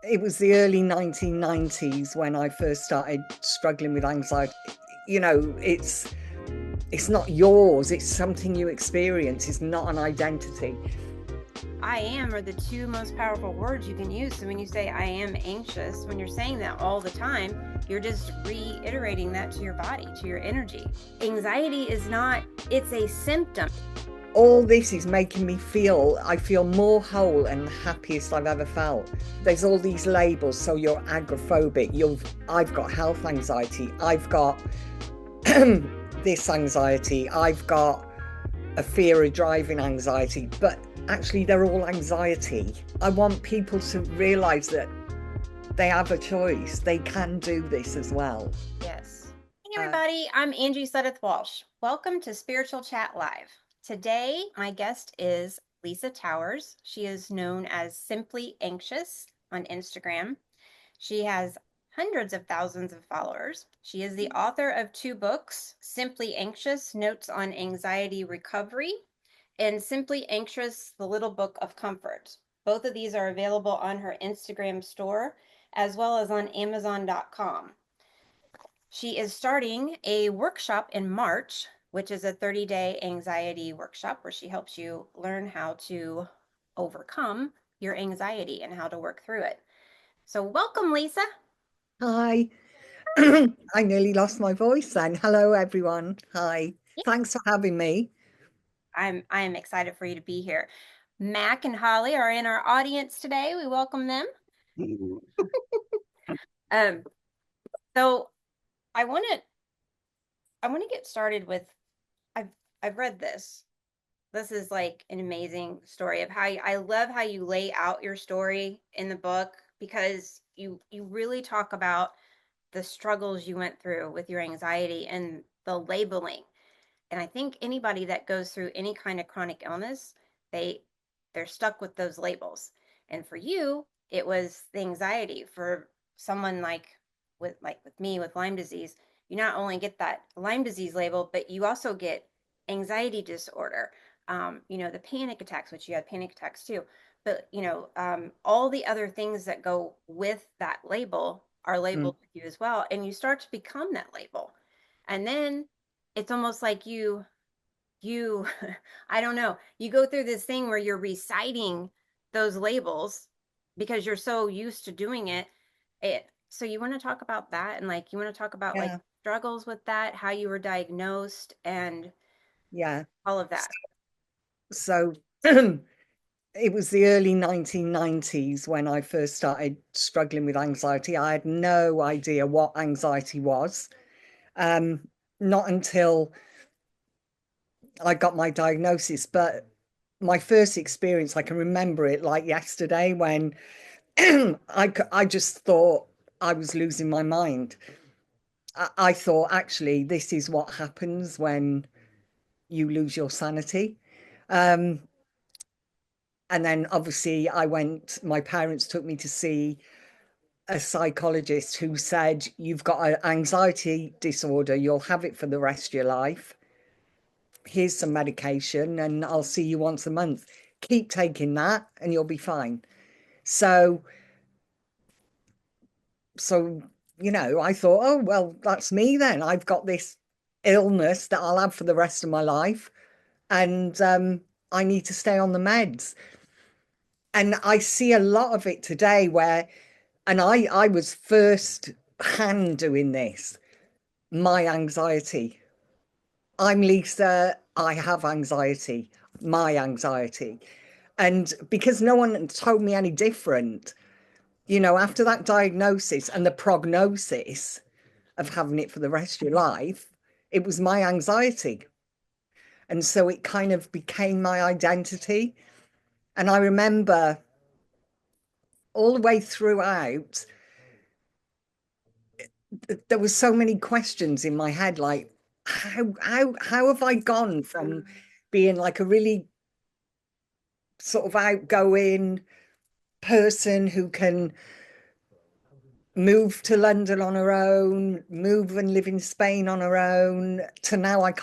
It was the early 1990s when I first started struggling with anxiety. You know, it's not yours, it's something you experience, it's not an identity. I am are the two most powerful words you can use. So when you say I am anxious, when you're saying that all the time, you're just reiterating that to your body, to your energy. Anxiety is not, it's a symptom. All this is making me feel, I feel more whole and the happiest I've ever felt. There's all these labels. So you're agoraphobic, I've got health anxiety, I've got this anxiety, I've got a fear of driving anxiety, but actually they're all anxiety. I want people to realize that they have a choice. They can do this as well. Yes. Hey everybody, I'm Angie Sudeth Walsh. Welcome to Spiritual Chat Live. Today, my guest is Lisa Towers. She is known as Simply Anxious on Instagram. She has hundreds of thousands of followers. She is the author of two books, Simply Anxious, Notes on Anxiety Recovery, and Simply Anxious, The Little Book of Comfort. Both of these are available on her Instagram store as well as on Amazon.com. She is starting a workshop in March, which is a 30-day anxiety workshop where she helps you learn how to overcome your anxiety and how to work through it. So, welcome, Lisa. Hi. I nearly lost my voice then. Hello, everyone. Hi. Yeah. Thanks for having me. I am excited for you to be here. Mac and Holly are in our audience today. We welcome them. Um, so I want to get started with I've I've read this. This is like an amazing story of how I love how you lay out your story in the book because you really talk about the struggles you went through with your anxiety and the labeling. And I think anybody that goes through any kind of chronic illness, they they're stuck with those labels. And for you, it was the anxiety. For someone like with me with Lyme disease, you not only get that Lyme disease label, but you also get anxiety disorder. The panic attacks, which you had panic attacks too. But all the other things that go with that label are Mm. labeled with you as well, and you start to become that label. And then it's almost like you I don't know, you go through this thing where you're reciting those labels because you're so used to doing it. So you want to talk about that, and like you want to talk about like Yeah, struggles with that, how you were diagnosed and yeah. all of that. So it was the early 1990s when I first started struggling with anxiety. I had no idea what anxiety was. Um, Not until I got my diagnosis, but my first experience, I can remember it like yesterday when I just thought I was losing my mind. I thought actually this is what happens when you lose your sanity. Um, and then obviously my parents took me to see a psychologist who said, you've got an anxiety disorder, you'll have it for the rest of your life. Here's some medication, and I'll see you once a month. Keep taking that, and you'll be fine. So, so I thought, oh, well, that's me then. I've got this illness that I'll have for the rest of my life, and I need to stay on the meds. And I see a lot of it today and I was first hand doing this, my anxiety. I'm Lisa, I have anxiety, my anxiety. And because no one told me any different, after that diagnosis and the prognosis of having it for the rest of your life, it was my anxiety. And so it kind of became my identity. And I remember all the way throughout, there were so many questions in my head, like, how have I gone from being like a really sort of outgoing person who can move to London on her own, move and live in Spain on her own, to now I've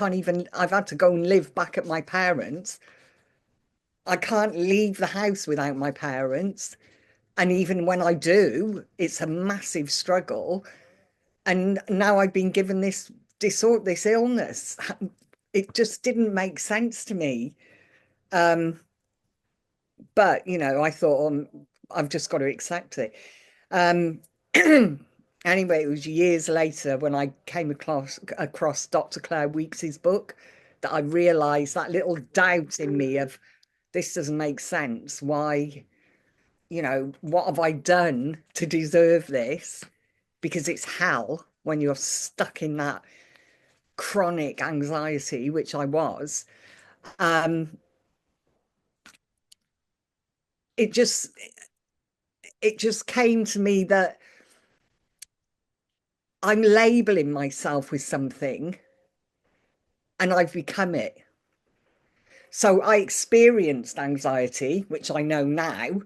had to go and live back at my parents'. I can't leave the house without my parents. And even when I do, it's a massive struggle. And now I've been given this disorder, this illness. It just didn't make sense to me. Um, but I thought, I've just got to accept it. Um, anyway, it was years later when I came across Dr. Claire Weekes's book that I realized that little doubt in me of this doesn't make sense. Why, what have I done to deserve this? Because it's hell when you're stuck in that chronic anxiety, which I was. Um, it just it just came to me that I'm labeling myself with something and I've become it. So I experienced anxiety, which I know now,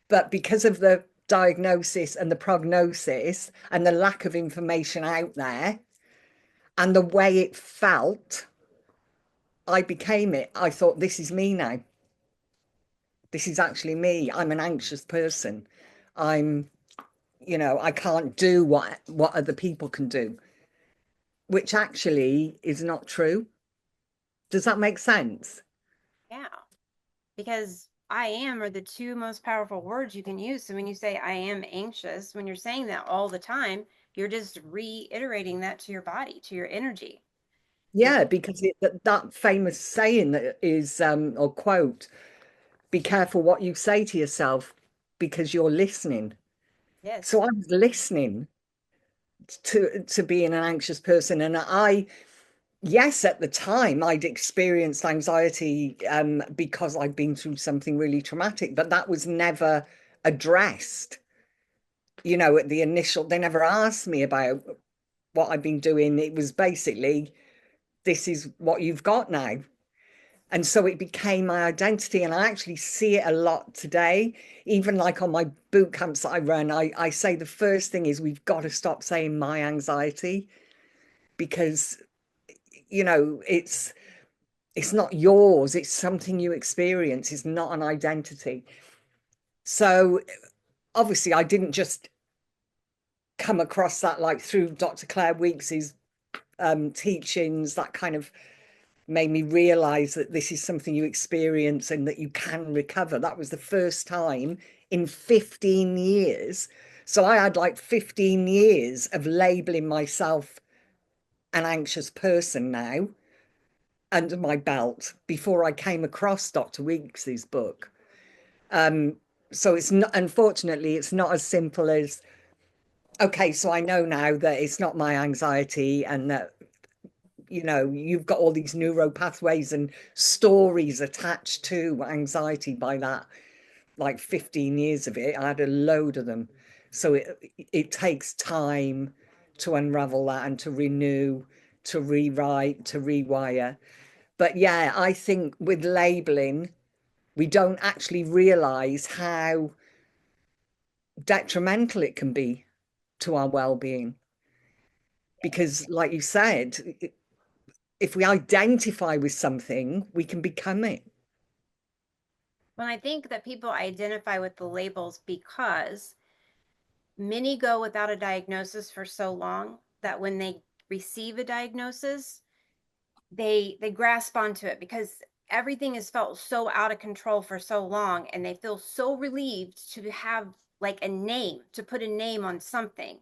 but because of the diagnosis and the prognosis and the lack of information out there and the way it felt, I became it. I thought, this is me now. This is actually me. I'm an anxious person. I'm, I can't do what other people can do, which actually is not true. Does that make sense? Yeah. Because I am are the two most powerful words you can use. So when you say I am anxious, when you're saying that all the time, you're just reiterating that to your body, to your energy. You're, Yeah, because that famous saying that is, or quote, be careful what you say to yourself because you're listening. So yes, I was listening to being an anxious person. And yes, at the time I'd experienced anxiety because I'd been through something really traumatic, but that was never addressed. At the initial, they never asked me about what I've been doing. It was basically, this is what you've got now. And so it became my identity. And I actually see it a lot today. Even like on my boot camps that I run, I say the first thing is we've got to stop saying my anxiety because, it's not yours. It's something you experience. It's not an identity. So obviously I didn't just come across that like through Dr. Claire Weekes's teachings, that kind of made me realize that this is something you experience and that you can recover. That was the first time in 15 years. So I had like 15 years of labeling myself an anxious person now under my belt before I came across Dr. Weekes's book. Um, so it's not, unfortunately, it's not as simple as, okay, so I know now that it's not my anxiety and that you've got all these neuro pathways and stories attached to anxiety by that, like 15 years of it. I had a load of them. So it takes time to unravel that and to renew, to rewrite, to rewire. But yeah, I think with labeling, we don't actually realize how detrimental it can be to our well-being. Because, like you said, if we identify with something, we can become it. when I think that people identify with the labels because many go without a diagnosis for so long that when they receive a diagnosis, they grasp onto it because everything has felt so out of control for so long and they feel so relieved to have like a name, to put a name on something.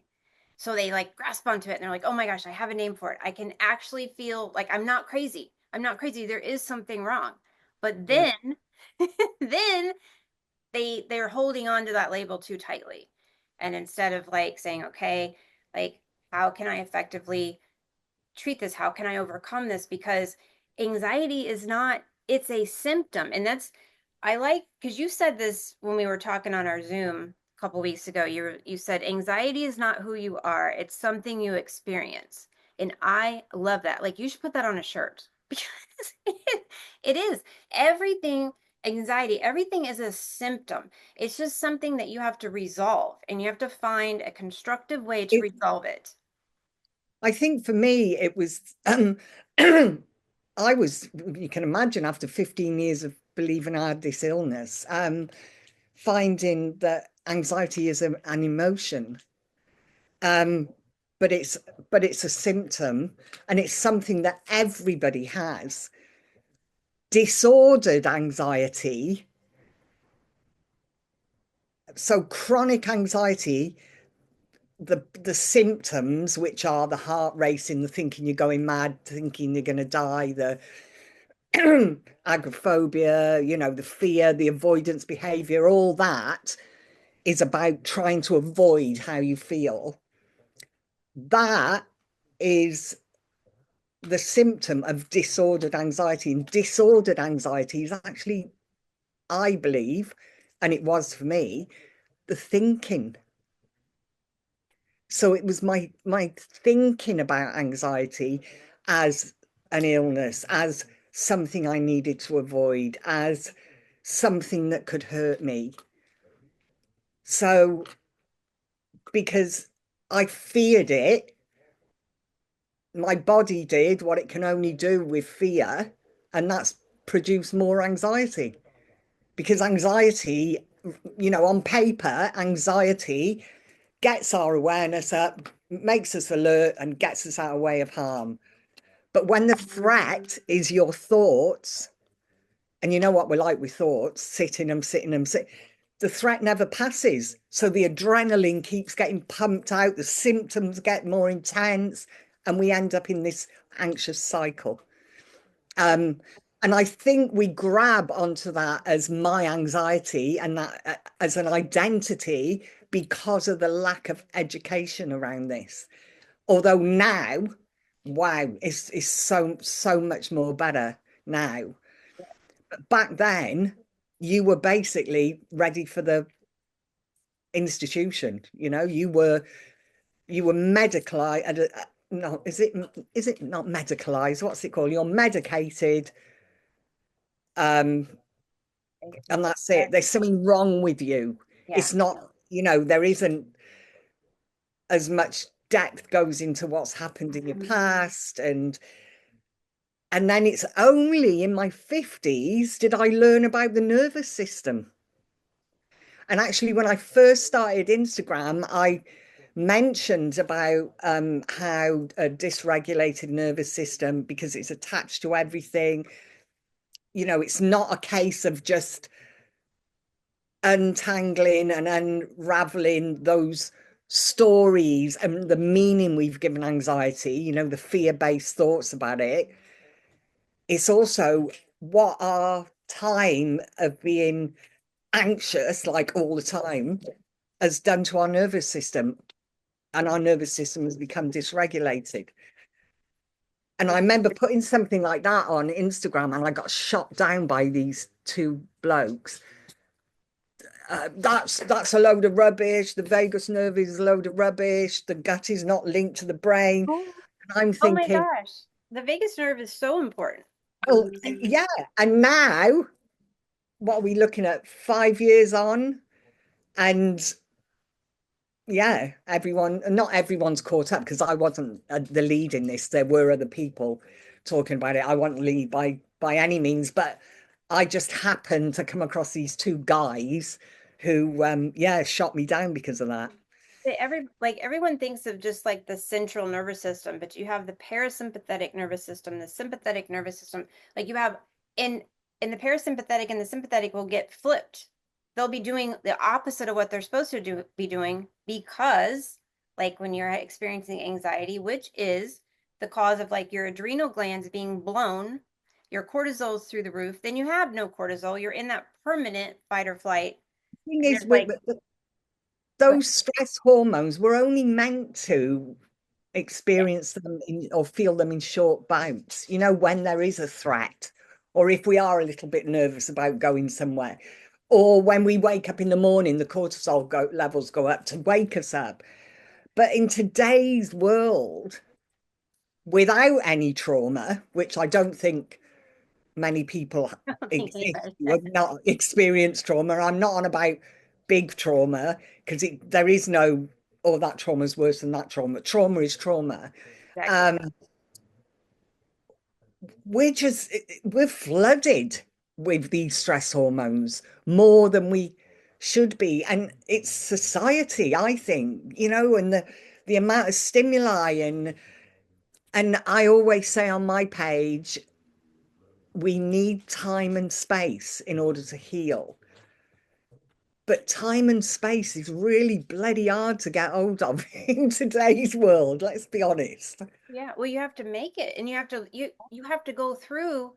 So they like grasp onto it and they're like, oh my gosh, I have a name for it. I can actually feel like I'm not crazy. I'm not crazy. There is something wrong. But Yeah. then then they're holding on to that label too tightly. And instead of like saying, okay, like how can I effectively treat this? How can I overcome this? Because anxiety is not, it's a symptom. And that's, I like, because you said this when we were talking on our Zoom a couple weeks ago. You said anxiety is not who you are, it's something you experience. And I love that. Like you should put that on a shirt because it is. Everything, anxiety, everything is a symptom. It's just something that you have to resolve and you have to find a constructive way to It, resolve it. I think for me, it was, I was, you can imagine after 15 years of believing I had this illness, finding that anxiety is an emotion. Um, but it's a symptom, and it's something that everybody has. Disordered anxiety, so chronic anxiety, the symptoms, which are the heart racing, the thinking you're going mad, thinking you're going to die, the agoraphobia, the fear, the avoidance behavior, all that is about trying to avoid how you feel. That is the symptom of disordered anxiety. And disordered anxiety is actually, I believe, and it was for me, the thinking. So it was my thinking about anxiety as an illness, as something I needed to avoid, as something that could hurt me. So because I feared it, my body did what it can only do with fear, and that's produce more anxiety. Because anxiety, on paper, anxiety gets our awareness up, makes us alert, and gets us out of way of harm. But when the threat is your thoughts, and you know what we're like with thoughts, sitting them, the threat never passes. So the adrenaline keeps getting pumped out, the symptoms get more intense, and we end up in this anxious cycle. And I think we grab onto that as my anxiety and that as an identity because of the lack of education around this. Although now, wow, it's so much more better now. But back then, you were basically ready for the institution. You were medicalized. No, is it not medicalized? What's it called? You're medicated, and that's it. There's something wrong with you. Yeah. It's not, there isn't as much depth goes into what's happened in your past, and then it's only in my 50s did I learn about the nervous system. And actually, when I first started Instagram, I mentioned about how a dysregulated nervous system, because it's attached to everything, it's not a case of just untangling and unraveling those stories and the meaning we've given anxiety, the fear-based thoughts about it. It's also what our time of being anxious, like all the time, has done to our nervous system. And our nervous system has become dysregulated. And I remember putting something like that on Instagram, and I got shot down by these two blokes. That's a load of rubbish. The vagus nerve is a load of rubbish. The gut is not linked to the brain. Oh, And I'm oh my thinking, gosh. The vagus nerve is so important. well, yeah. And now, what are we looking at? 5 years on, and yeah, not everyone's caught up, because I wasn't the lead in this. There were other people talking about it. I wasn't lead by any means, but I just happened to come across these two guys who, yeah, shot me down because of that. Everyone thinks of just like the central nervous system, but you have the parasympathetic nervous system, the sympathetic nervous system. Like you have in the parasympathetic and the sympathetic will get flipped. They'll be doing the opposite of what they're supposed to be doing because like when you're experiencing anxiety, which is the cause of like your adrenal glands being blown, your cortisol's through the roof, then you have no cortisol. You're in that permanent fight or flight. Thing And is, there's like those stress hormones were only meant to experience them or feel them in short bouts, when there is a threat, or if we are a little bit nervous about going somewhere, or when we wake up in the morning, the cortisol levels go up to wake us up. But in today's world, without any trauma, which I don't think many people exist who have not experienced trauma. I'm not on about big trauma, because there is no, oh, that trauma is worse than that trauma. Trauma is trauma. exactly. Um, we're flooded with these stress hormones more than we should be. And it's society, I think, and the amount of stimuli and I always say on my page, we need time and space in order to heal. But time and space is really bloody hard to get hold of in today's world, let's be honest. Yeah, well, you have to make it, and you have to go through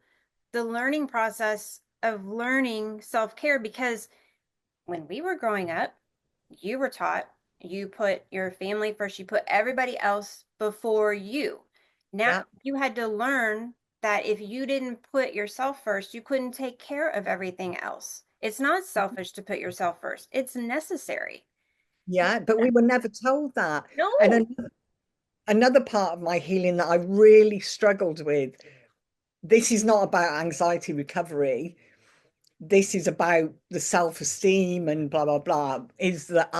the learning process of learning self-care, because when we were growing up, you were taught you put your family first, you put everybody else before you. Now Yeah, you had to learn that if you didn't put yourself first, you couldn't take care of everything else. It's not selfish to put yourself first, it's necessary. yeah, but we were never told that. And No. another part of my healing that I really struggled with, this is not about anxiety recovery. This is about the self-esteem and blah blah blah, is that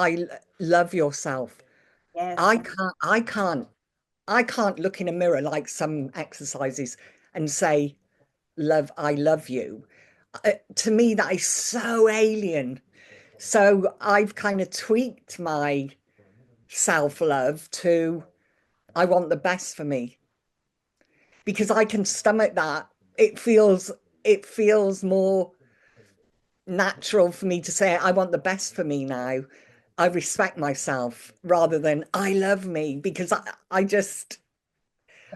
love yourself. Yes. I can't look in a mirror like some exercises and say, love, I love you. To me, that is so alien. So I've kind of tweaked my self-love to, I want the best for me because I can stomach that. It feels more natural for me to say, I want the best for me now. I respect myself rather than I love me because I just,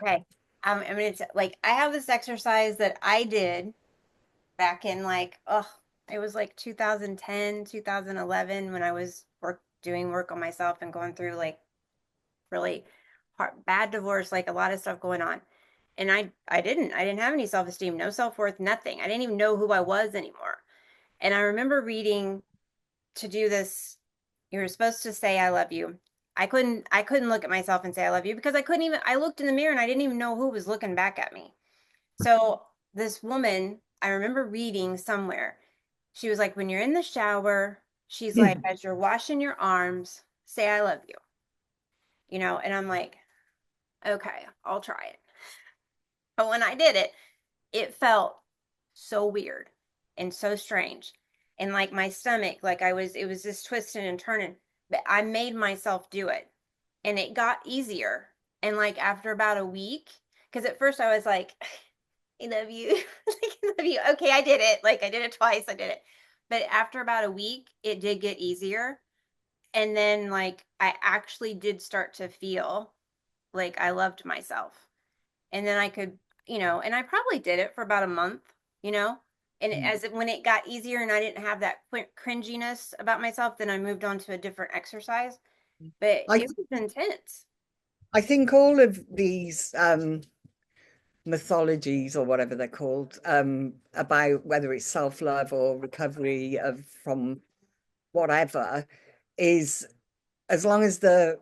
Okay. I mean, it's like I have this exercise that I did back in like, oh, it was like 2010, 2011 when I was doing work on myself and going through like really bad divorce, like a lot of stuff going on. And I didn't have any self-esteem, no self-worth, nothing. I didn't even know who I was anymore. And I remember reading to do this, you're supposed to say I love you. I couldn't look at myself and say I love you because I looked in the mirror and I didn't even know who was looking back at me. So this woman, I remember reading somewhere, she was like, when you're in the shower, she's like, as you're washing your arms, say I love you, and I'm like, okay, I'll try it. But when I did it, it felt so weird and so strange. And like my stomach, like it was just twisting and turning. But I made myself do it and it got easier. And like after about a week, because at first I was like, I love you. Like, I love you. Okay, I did it. Like I did it twice. I did it. But after about a week, it did get easier. And then like I actually did start to feel like I loved myself. And then I could, and I probably did it for about a month. And when it got easier and I didn't have that cringiness about myself, then I moved on to a different exercise. But I it was intense. I think all of these mythologies or whatever they're called, about whether it's self-love or recovery of from whatever, is as long as the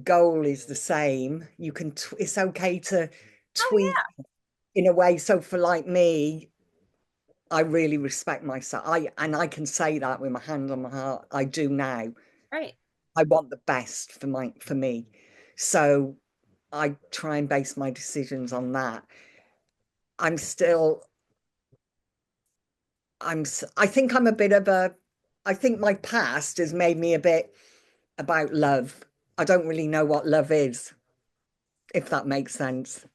goal is the same, it's okay to Oh tweak in a way. So for like me, I really respect myself. I can say that with my hand on my heart. I do now. yeah, right. I want the best for me. So I try and base my decisions on that. I'm still I think I'm a bit of a I think my past has made me a bit about love. I don't really know what love is, if that makes sense.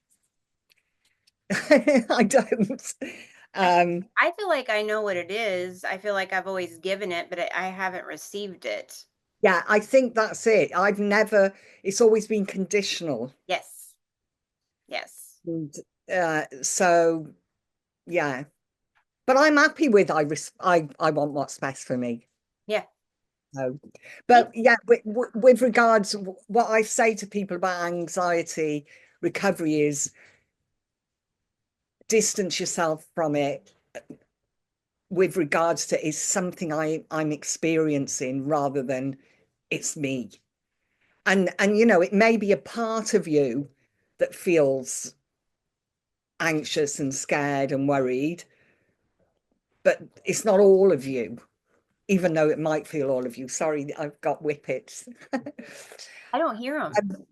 I don't. I Um, I feel like I know what it is. I feel like I've always given it, but I haven't received it. yeah, I think that's it. It's always been conditional. Yes. Yes. And, so yeah, but I'm happy with I want what's best for me. Yeah. So, Me- but yeah, with regards, what I say to people about anxiety recovery is distance yourself from it with regards to is something I'm experiencing rather than it's me. And it may be a part of you that feels anxious and scared and worried, but it's not all of you, even though it might feel all of you. Sorry, I've got whippets. I don't hear them.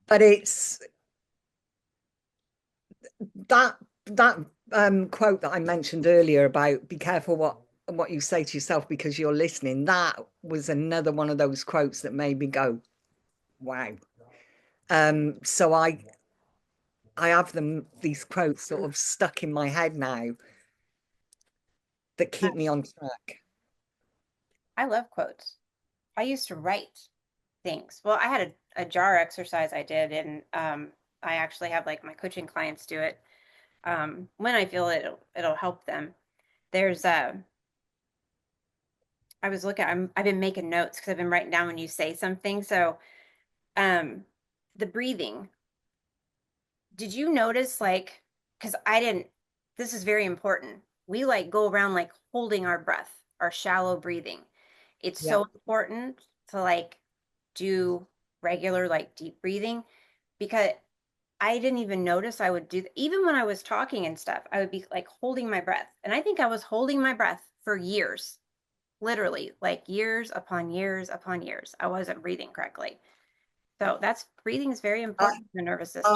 But it's that quote that I mentioned earlier about be careful what what you say to yourself because you're listening, that was another one of those quotes that made me go, wow. So I have these quotes sort of stuck in my head now that keep me on track. I love quotes. I used to write things. Well, I had a jar exercise I did, and I actually have like my coaching clients do it when I feel it'll help them. There's I was looking. I've been making notes because I've been writing down when you say something. So um, the breathing. Did you notice like? Because I didn't. This is very important. We like go around like holding our breath, our shallow breathing. It's Yeah. so important to like do regular like deep breathing because I didn't even notice I would do even when I was talking and stuff, I would be like holding my breath. And I think I was holding my breath for years, literally like years upon years upon years. I wasn't breathing correctly. So that's breathing is very I, important for the nervous system.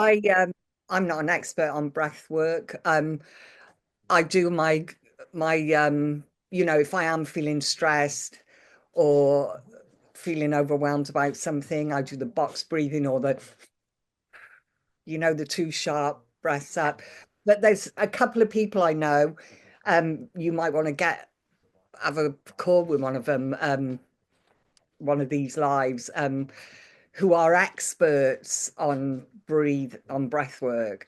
I'm not an expert on breath work. I do my if I am feeling stressed or feeling overwhelmed about something, I do the box breathing or the two sharp breaths up. But there's a couple of people I know, you might want to have a call with one of them, one of these lives, who are experts on breath work.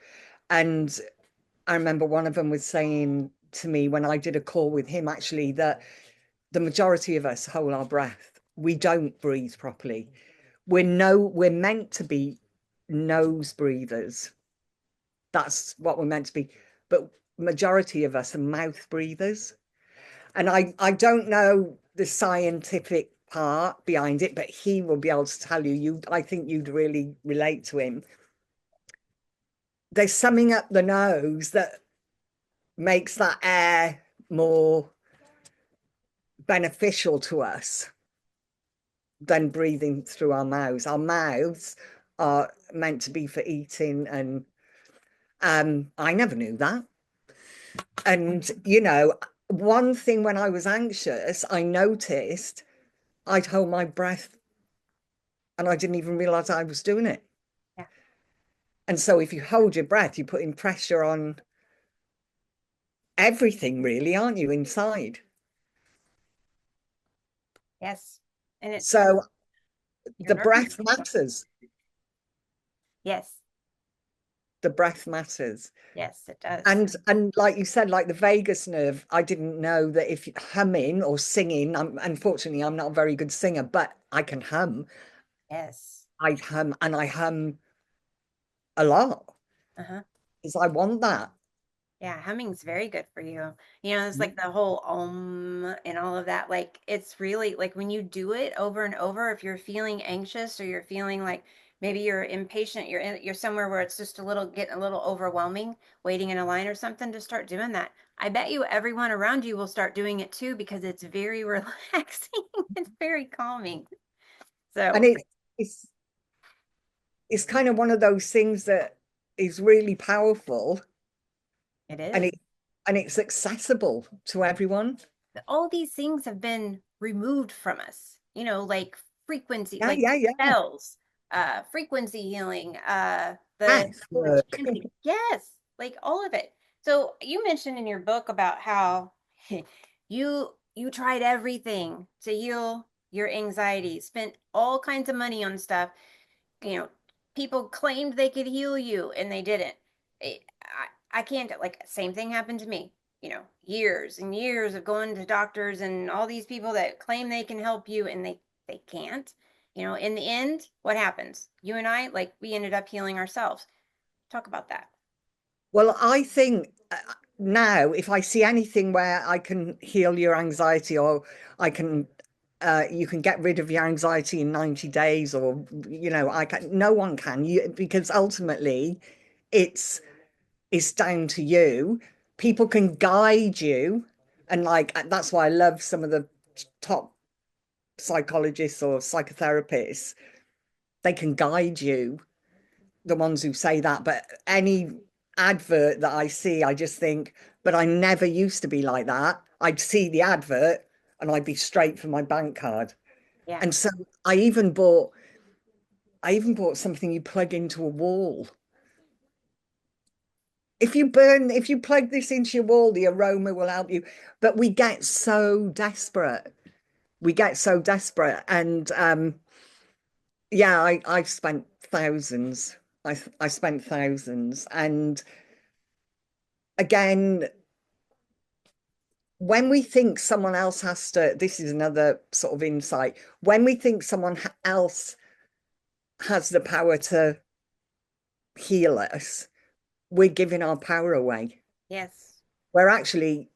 And I remember one of them was saying to me when I did a call with him actually that the majority of us hold our breath. We don't breathe properly. We're meant to be nose breathers. That's what we're meant to be. But majority of us are mouth breathers. And I don't know the scientific part behind it, but he will be able to tell you. I think you'd really relate to him. There's something up the nose that makes that air more beneficial to us than breathing through our mouths. Our mouths are meant to be for eating, and I never knew that. And one thing when I was anxious, I noticed I'd hold my breath and I didn't even realize I was doing it. Yeah. And so if you hold your breath, you're putting pressure on everything, really, aren't you, inside? Yes. And it So your the nervous breath system. matters. Yes. The breath matters. Yes, it does. And like you said, like the vagus nerve, I didn't know that if humming or singing, unfortunately I'm not a very good singer, but I can hum. Yes. I hum and I hum a lot Uh-huh. because I want that. Yeah, humming's very good for you. You know, it's like the whole and all of that. Like it's really like when you do it over and over, if you're feeling anxious or you're feeling like maybe you're impatient, you're somewhere where it's just getting a little overwhelming, waiting in a line or something, to start doing that. I bet you everyone around you will start doing it too because it's very relaxing. It's very calming. And So it's it's kind of one of those things that is really powerful it and is. it's accessible to everyone. All these things have been removed from us, like frequency, Yeah, like yeah, yeah. spells, frequency healing, Breath the work. chanting. Yes, like all of it. So you mentioned in your book about how you tried everything to heal your anxiety, spent all kinds of money on stuff, you know, people claimed they could heal you and they didn't. I can't, like, same thing happened to me, years and years of going to doctors and all these people that claim they can help you and they can't. In the end, what happens? You and I, like, we ended up healing ourselves. Talk about that. Well, I think now if I see anything where I can heal your anxiety or I can you can get rid of your anxiety in 90 days or I can no one can because ultimately it's it's down to you. People can guide you and like that's why I love some of the top psychologists or psychotherapists. They can guide you, the ones who say that, but any advert that I see, I just think, but I never used to be like that. I'd see the advert and I'd be straight for my bank card. Yeah. And so I even bought something you plug into a wall. If you plug this into your wall, the aroma will help you. But we get so desperate. We get so desperate. And yeah, I've spent thousands. I spent thousands. And again, when we think someone else has to, this is another sort of insight. When we think someone else has the power to heal us, we're giving our power away. Yes. Where actually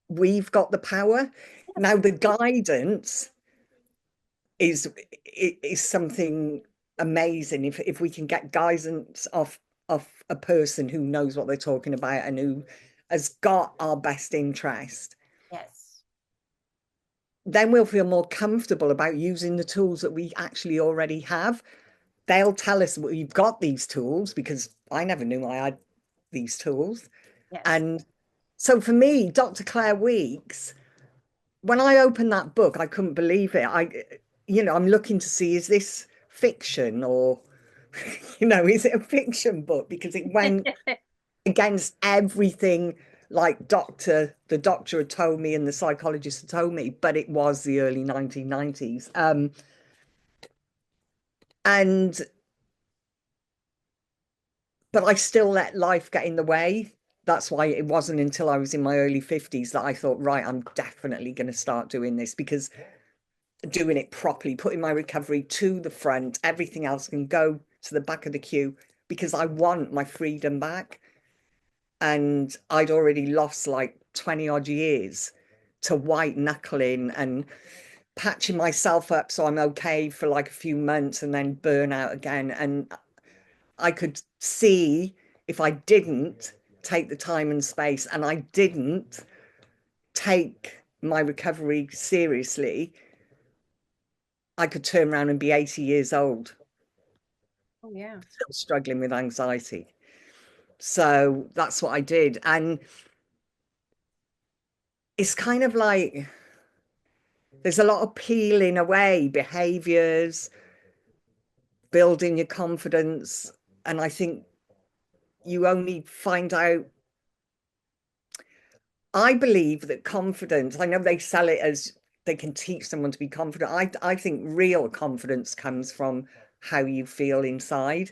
we've got the power. Now the guidance is something amazing. If we can get guidance off a person who knows what they're talking about and who has got our best interest, Yes. then we'll feel more comfortable about using the tools that we actually already have. They'll tell us, well, you've got these tools, because I never knew I had these tools. Yes. And so for me, Dr. Claire Weekes, when I opened that book, I couldn't believe it. I'm looking to see, is this fiction or, is it a fiction book? Because it went against everything like the doctor had told me and the psychologist had told me, but it was the early 1990s. And but I still let life get in the way. That's why it wasn't until I was in my early 50s that I thought, right, I'm definitely going to start doing this, because doing it properly, putting my recovery to the front, everything else can go to the back of the queue, because I want my freedom back. And I'd already lost like 20 odd years to white knuckling and patching myself up so I'm okay for like a few months and then burn out again. And I could see, if I didn't take the time and space, and I didn't take my recovery seriously, I could turn around and be 80 years old, Oh, yeah. still struggling with anxiety. So that's what I did. And it's kind of like there's a lot of peeling away behaviors, building your confidence. And I think you only find out, I believe that confidence, I know they sell it as they can teach someone to be confident. I think real confidence comes from how you feel inside.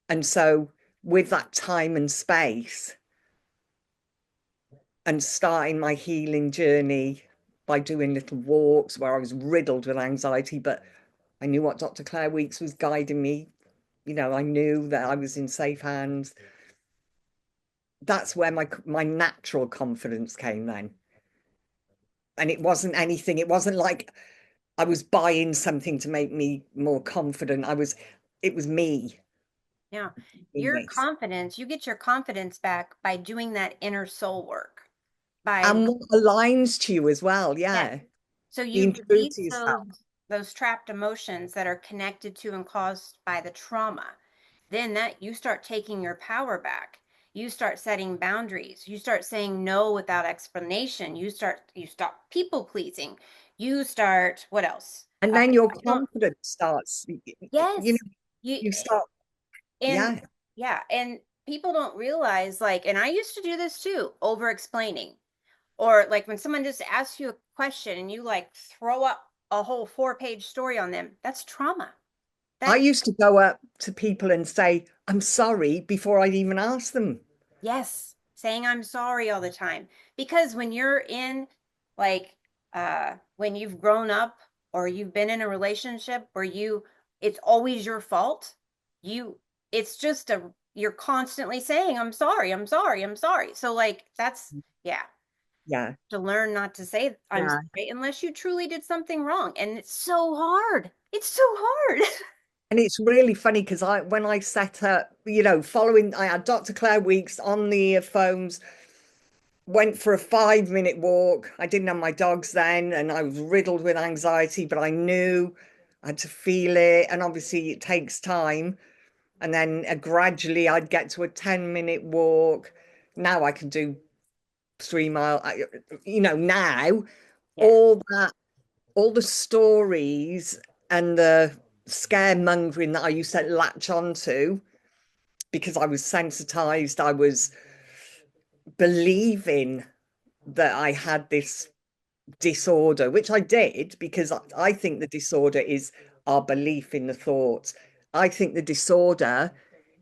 And so with that time and space, and starting my healing journey by doing little walks where I was riddled with anxiety, but I knew what Dr. Claire Weekes was guiding me. I knew that I was in safe hands. That's where my natural confidence came then. And it wasn't like I was buying something to make me more confident. It was me Yeah. in Your this. confidence, you get your confidence back by doing that inner soul work. By And what aligns to you as well. Yes. Yeah. So you Being true to release yourself. those trapped emotions that are connected to and caused by the trauma. Then that you start taking your power back. You start setting boundaries. You start saying no without explanation. You stop people pleasing. You start what else? And then your I don't confidence starts, you know, Yes. You you start, and yeah. yeah, and people don't realize like, and I used to do this too, over explaining. Or like when someone just asks you a question and you like throw up a whole 4-page story on them, that's trauma. I That used to go up to people and say, I'm sorry, before I'd even ask them. Yes, saying I'm sorry all the time. Because when you're in like when you've grown up or you've been in a relationship where it's always your fault, you it's just a you're constantly saying I'm sorry, I'm sorry, I'm sorry. So like that's yeah, Yeah. to learn not to say I'm Yeah. sorry unless you truly did something wrong. And it's so hard. It's so hard. And it's really funny because when I set up, following, I had Dr. Claire Weekes on the earphones, went for a 5-minute walk. I didn't have my dogs then, and I was riddled with anxiety, but I knew I had to feel it. And obviously, it takes time. And then gradually, I'd get to a 10-minute walk. Now I can do 3 Mile, now Yeah. all that, all the stories and the scaremongering that I used to latch onto because I was sensitized, I was believing that I had this disorder, which I did because I think the disorder is our belief in the thoughts. I think the disorder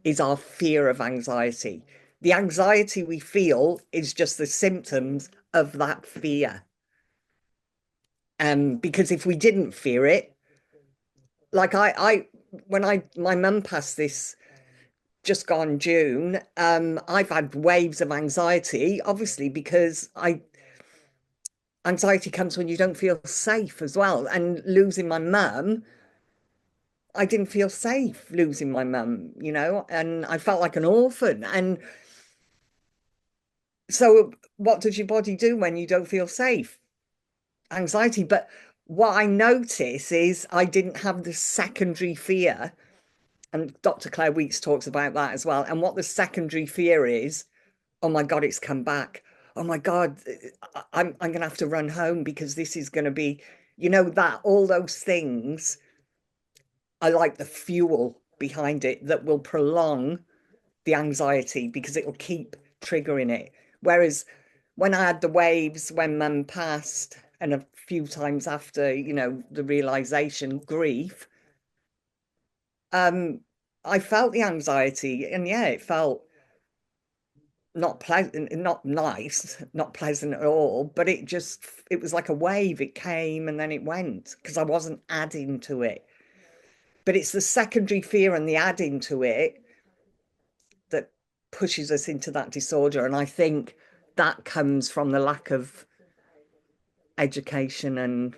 is our fear of anxiety. The anxiety we feel is just the symptoms of that fear. Because if we didn't fear it, like my mum passed this just gone June, I've had waves of anxiety, obviously, because anxiety comes when you don't feel safe as well. And losing my mum, I didn't feel safe losing my mum, and I felt like an orphan. And so, what does your body do when you don't feel safe? Anxiety. But what I notice is I didn't have the secondary fear. And Dr. Claire Weeks talks about that as well. And what the secondary fear is, oh my God, it's come back. Oh my God, I'm gonna have to run home because this is gonna be, that all those things are like the fuel behind it that will prolong the anxiety because it will keep triggering it. Whereas when I had the waves when mum passed and a few times after, the realization, grief, I felt the anxiety, and yeah, it felt not pleasant, not nice, not pleasant at all, but it was like a wave. It came and then it went because I wasn't adding to it. But it's the secondary fear and the adding to it that pushes us into that disorder. And I think that comes from the lack of education and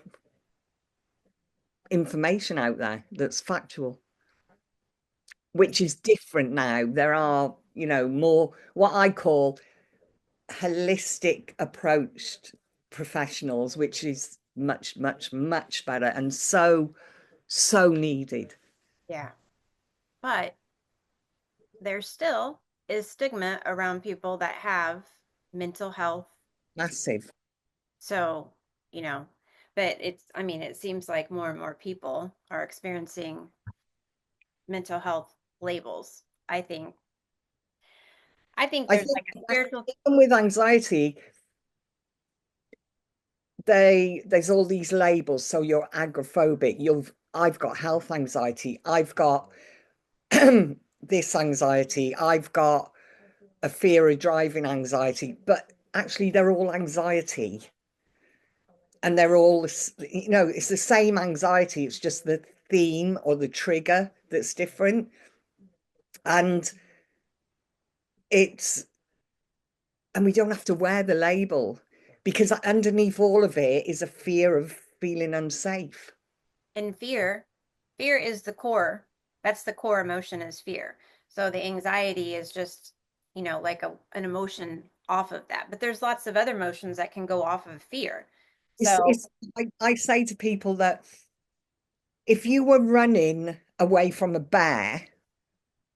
information out there that's factual, which is different now. There are, more what I call holistic approached professionals, which is much, much, much better and so, so needed. Yeah. But there still is stigma around people that have mental health. Massive. So, you know, but I mean, it seems like more and more people are experiencing mental health labels. I think I there's think like a spiritual. even with anxiety, there's all these labels. So you're agoraphobic, I've got health anxiety, I've got this anxiety, I've got a fear of driving anxiety, but actually they're all anxiety. And they're all, it's the same anxiety. It's just the theme or the trigger that's different. And it's, and we don't have to wear the label because underneath all of it is a fear of feeling unsafe. And fear is the core. That's the core emotion is fear. So the anxiety is just, like an emotion off of that. But there's lots of other emotions that can go off of fear. So I say to people that if you were running away from a bear,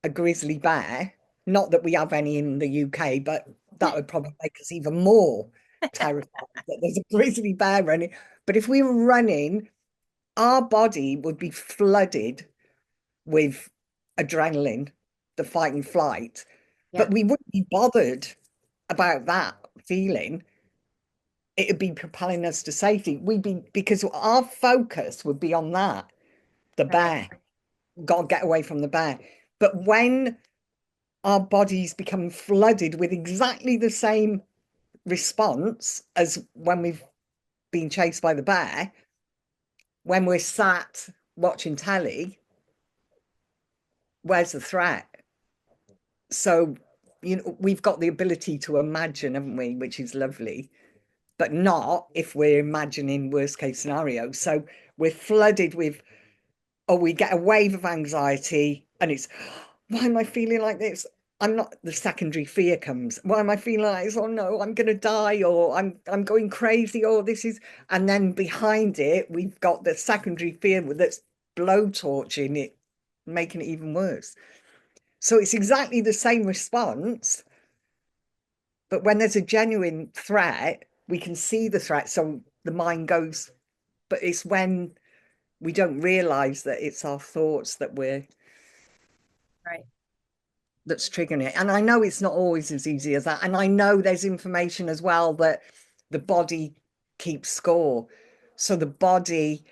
a grizzly bear, not that we have any in the UK, but that would probably make us even more terrified that there's a grizzly bear running. But if we were running, our body would be flooded with adrenaline, the fight and flight, yeah, but we wouldn't be bothered about that feeling. It would be propelling us to safety. We'd be, because our focus would be on that, the right. bear. Got to get away from the bear. But when our bodies become flooded with exactly the same response as when we've been chased by the bear, when we're sat watching telly, where's the threat? So, we've got the ability to imagine, haven't we? Which is lovely, but not if we're imagining worst case scenarios. So we're flooded with, or we get a wave of anxiety and it's, why am I feeling like this? I'm not, the secondary fear comes. Why am I feeling like this? Oh no, I'm gonna die, or I'm going crazy, or this is, and then behind it, we've got the secondary fear that's blowtorching it, making it even worse. So it's exactly the same response, But when there's a genuine threat, we can see the threat. So the mind goes, but it's when we don't realize that it's our thoughts Right. that's triggering it. And I know it's not always as easy as that. And I know there's information as well that the body keeps score. So the body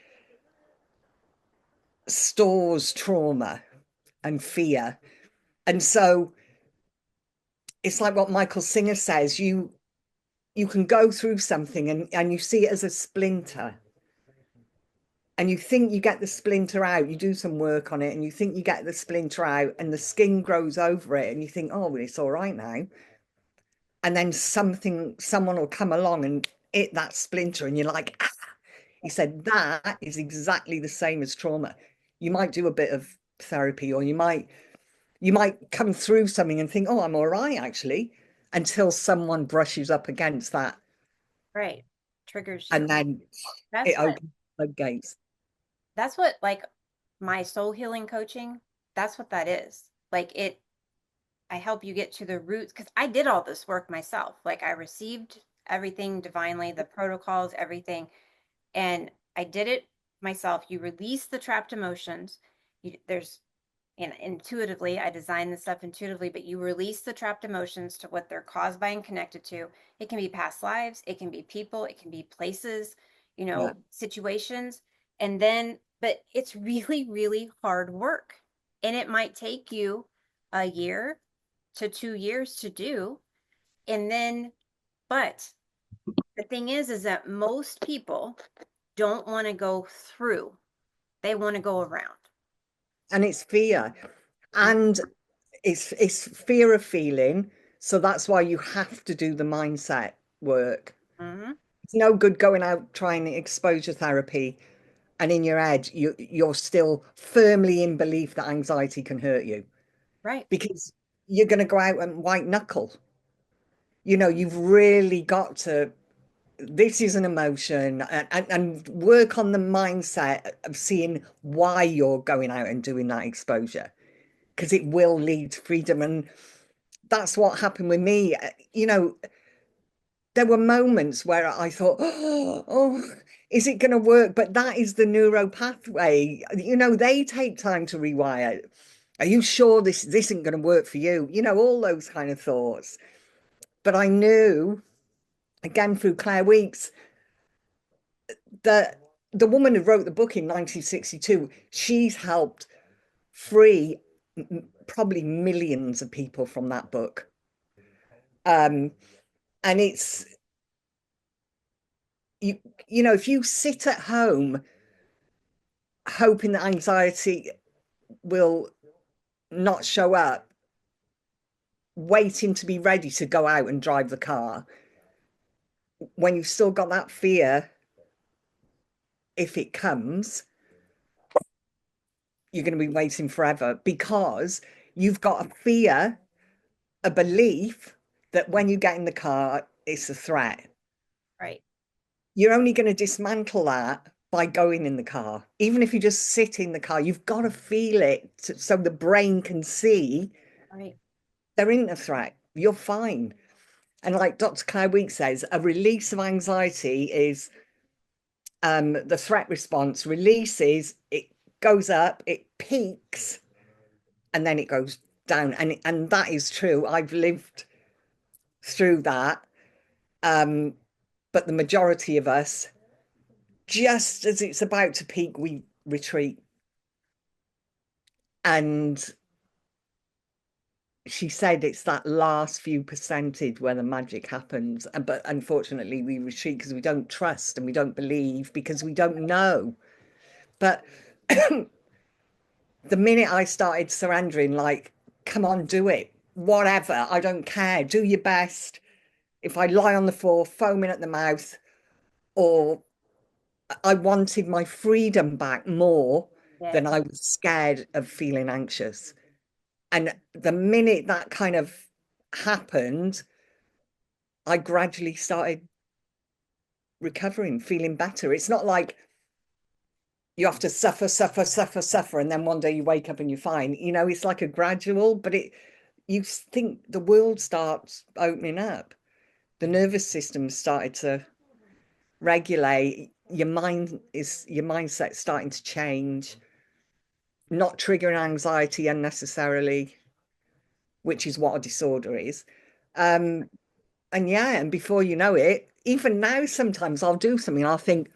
stores trauma and fear. And so it's like what Michael Singer says, you can go through something and you see it as a splinter. And you think you get the splinter out, you do some work on it, and you think you get the splinter out, and the skin grows over it, and you think, oh, well, it's all right now. And then someone will come along and hit that splinter, and you're like, ah. He said that is exactly the same as trauma. You might do a bit of therapy, or you might come through something and think, oh, I'm all right, actually, until someone brushes up against that, Right. Triggers you. and then That's it what opens the gates. that's what like my soul healing coaching, that's what that is. Like it I help you get to the roots because I did all this work myself. Like I received everything divinely, the protocols, everything, and I did it myself. You release the trapped emotions. There's and intuitively, I design this stuff intuitively, but you release the trapped emotions to what they're caused by and connected to. It can be past lives, it can be people, it can be places, Yeah. situations. And then, but it's really, really hard work. And it might take you a year to 2 years to do. And then, but the thing is that most people don't want to go through, they want to go around. And it's fear. And it's fear of feeling. So that's why you have to do the mindset work. Mm-hmm. It's no good going out trying exposure therapy and in your head you're still firmly in belief that anxiety can hurt you, Right. because you're going to go out and white knuckle. You've really got to, this is an emotion, and work on the mindset of seeing why you're going out and doing that exposure, because it will lead to freedom. And that's what happened with me. There were moments where I thought, oh, is it going to work? But that is the neuro pathway. They take time to rewire. Are you sure this isn't going to work for you? All those kind of thoughts. But I knew, again, through Claire Weeks, that the woman who wrote the book in 1962, she's helped free probably millions of people from that book. And it's, if you sit at home hoping that anxiety will not show up, waiting to be ready to go out and drive the car, when you've still got that fear, if it comes, you're going to be waiting forever, because you've got a fear, a belief that when you get in the car, it's a threat. Right. You're only going to dismantle that by going in the car. Even if you just sit in the car, you've got to feel it so the brain can see Right. there isn't a threat. You're fine. And like Dr. Claire Weeks says, a release of anxiety is the threat response releases, it goes up, it peaks, and then it goes down. And that is true. I've lived through that. But the majority of us, just as it's about to peak, we retreat. And she said it's that last few percentage where the magic happens. But unfortunately, we retreat because we don't trust and we don't believe, because we don't know. But the minute I started surrendering, like, come on, do it, whatever, I don't care, do your best. If I lie on the floor, foaming at the mouth, or I wanted my freedom back more Yeah. than I was scared of feeling anxious. And the minute that kind of happened, I gradually started recovering, feeling better. It's not like you have to suffer, suffer, suffer, suffer, and then one day you wake up and you're fine. It's like a gradual, but you think the world starts opening up. the nervous system started to regulate. Your mindset starting to change, not triggering anxiety unnecessarily, which is what a disorder is. Um, and yeah, and before you know it, even now, sometimes I'll do something, I'll think,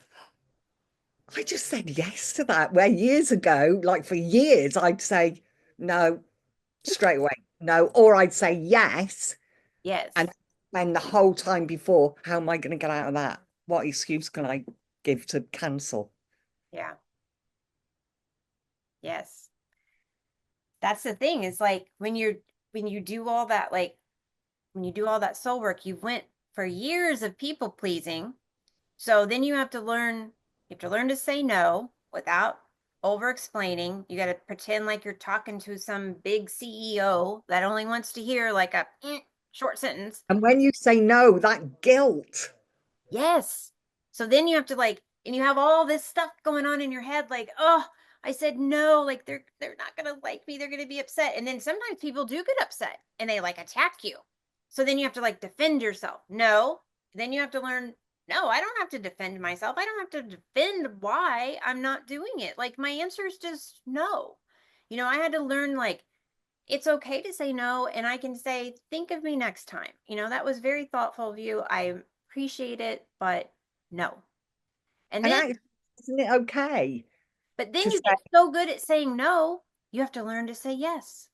I just said yes to that. Where years ago, like for years, I'd say no straight away, no, or I'd say yes. And Yes. then the whole time before, how am I going to get out of that? What excuse can I give to cancel? Yeah. Yes. That's the thing. Is like when you do all that, like when you do all that soul work, you went for years of people pleasing. So then you have to learn to say no without over explaining. You got to pretend like you're talking to some big CEO that only wants to hear like a short sentence. And when you say no, that guilt. Yes. So then you have to like, and you have all this stuff going on in your head, like, oh, I said no, like they're not gonna like me, they're gonna be upset. And then sometimes people do get upset and they like attack you. So then you have to like defend yourself. No. Then you have to learn, no, I don't have to defend myself. I don't have to defend why I'm not doing it. Like my answer is just no. I had to learn like it's okay to say no, and I can say think of me next time. That was very thoughtful of you. I appreciate it, but no. And And then isn't it okay but then to you say, get so good at saying no, you have to learn to say yes.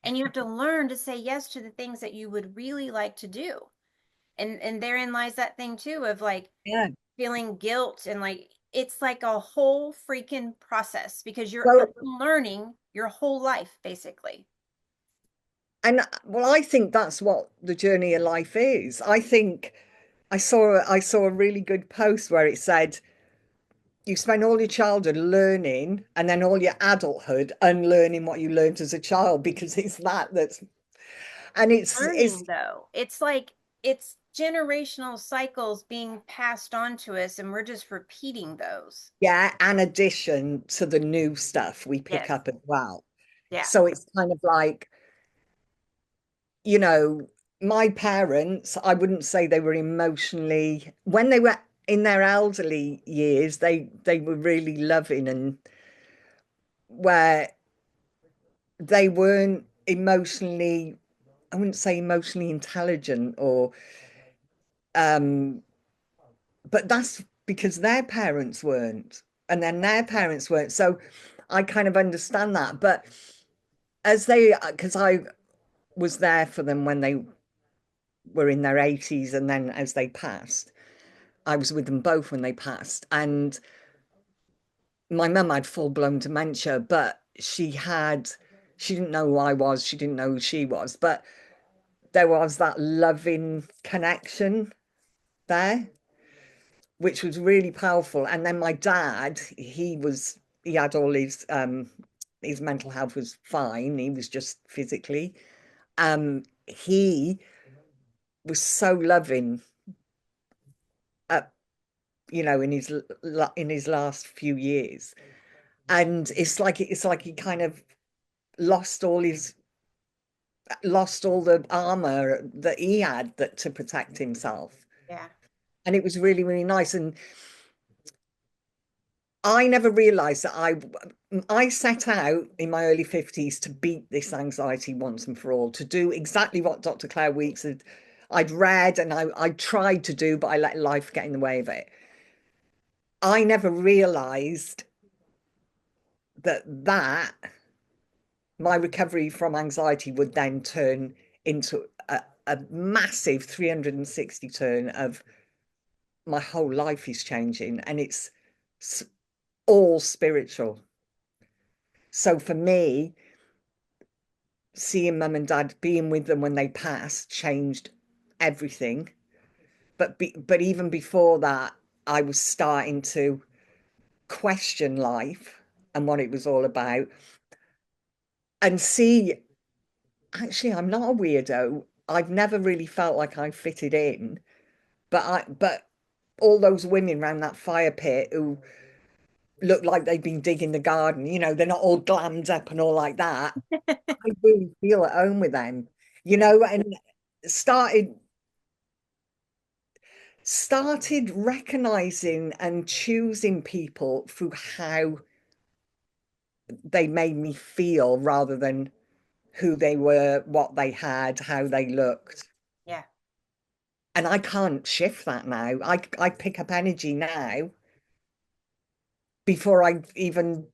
And you have to learn to say yes to the things that you would really like to do. And therein lies that thing too of like yeah. feeling guilt, and like it's like a whole freaking process because you're Well, learning your whole life basically. and well, I think that's what the journey of life is. I think I saw a really good post where it said you spend all your childhood learning and then all your adulthood unlearning what you learned as a child because it's that's and it's Learning though. It's like it's generational cycles being passed on to us and we're just repeating those. yeah, an addition to the new stuff we pick Yes. up as well. Yeah. So it's kind of like, you know, my parents, I wouldn't say they were emotionally when they were in their elderly years, they were really loving and where they weren't emotionally, I wouldn't say emotionally intelligent or but that's because their parents weren't, and then their parents weren't. So I kind of understand that. But as they, because I was there for them when they were in their 80s, and then as they passed, I was with them both when they passed. And my mum had full-blown dementia, but she didn't know who I was, she didn't know who she was, but there was that loving connection there, which was really powerful. And then my dad, he had all his mental health was fine. He was just physically. He was so loving at in his last few years. And it's like he kind of lost all his lost all the armor that he had that to protect himself. Yeah. And it was really, really nice. And I never realized that I set out in my early 50s to beat this anxiety once and for all, to do exactly what Dr. Claire Weekes I'd read and I tried to do, but I let life get in the way of it. I never realized that my recovery from anxiety would then turn into a massive 360 turn of my whole life is changing and it's all spiritual. So for me, seeing mum and dad, being with them when they passed, changed everything. But even before that, I was starting to question life and what it was all about, and see, actually, I'm not a weirdo. I've never really felt like I fitted in, but all those women around that fire pit who look like they've been digging the garden, they're not all glammed up and all like that. I really feel at home with them, and started started recognizing and choosing people through how they made me feel rather than who they were, what they had, how they looked. Yeah, And I can't shift that now. I pick up energy now before I even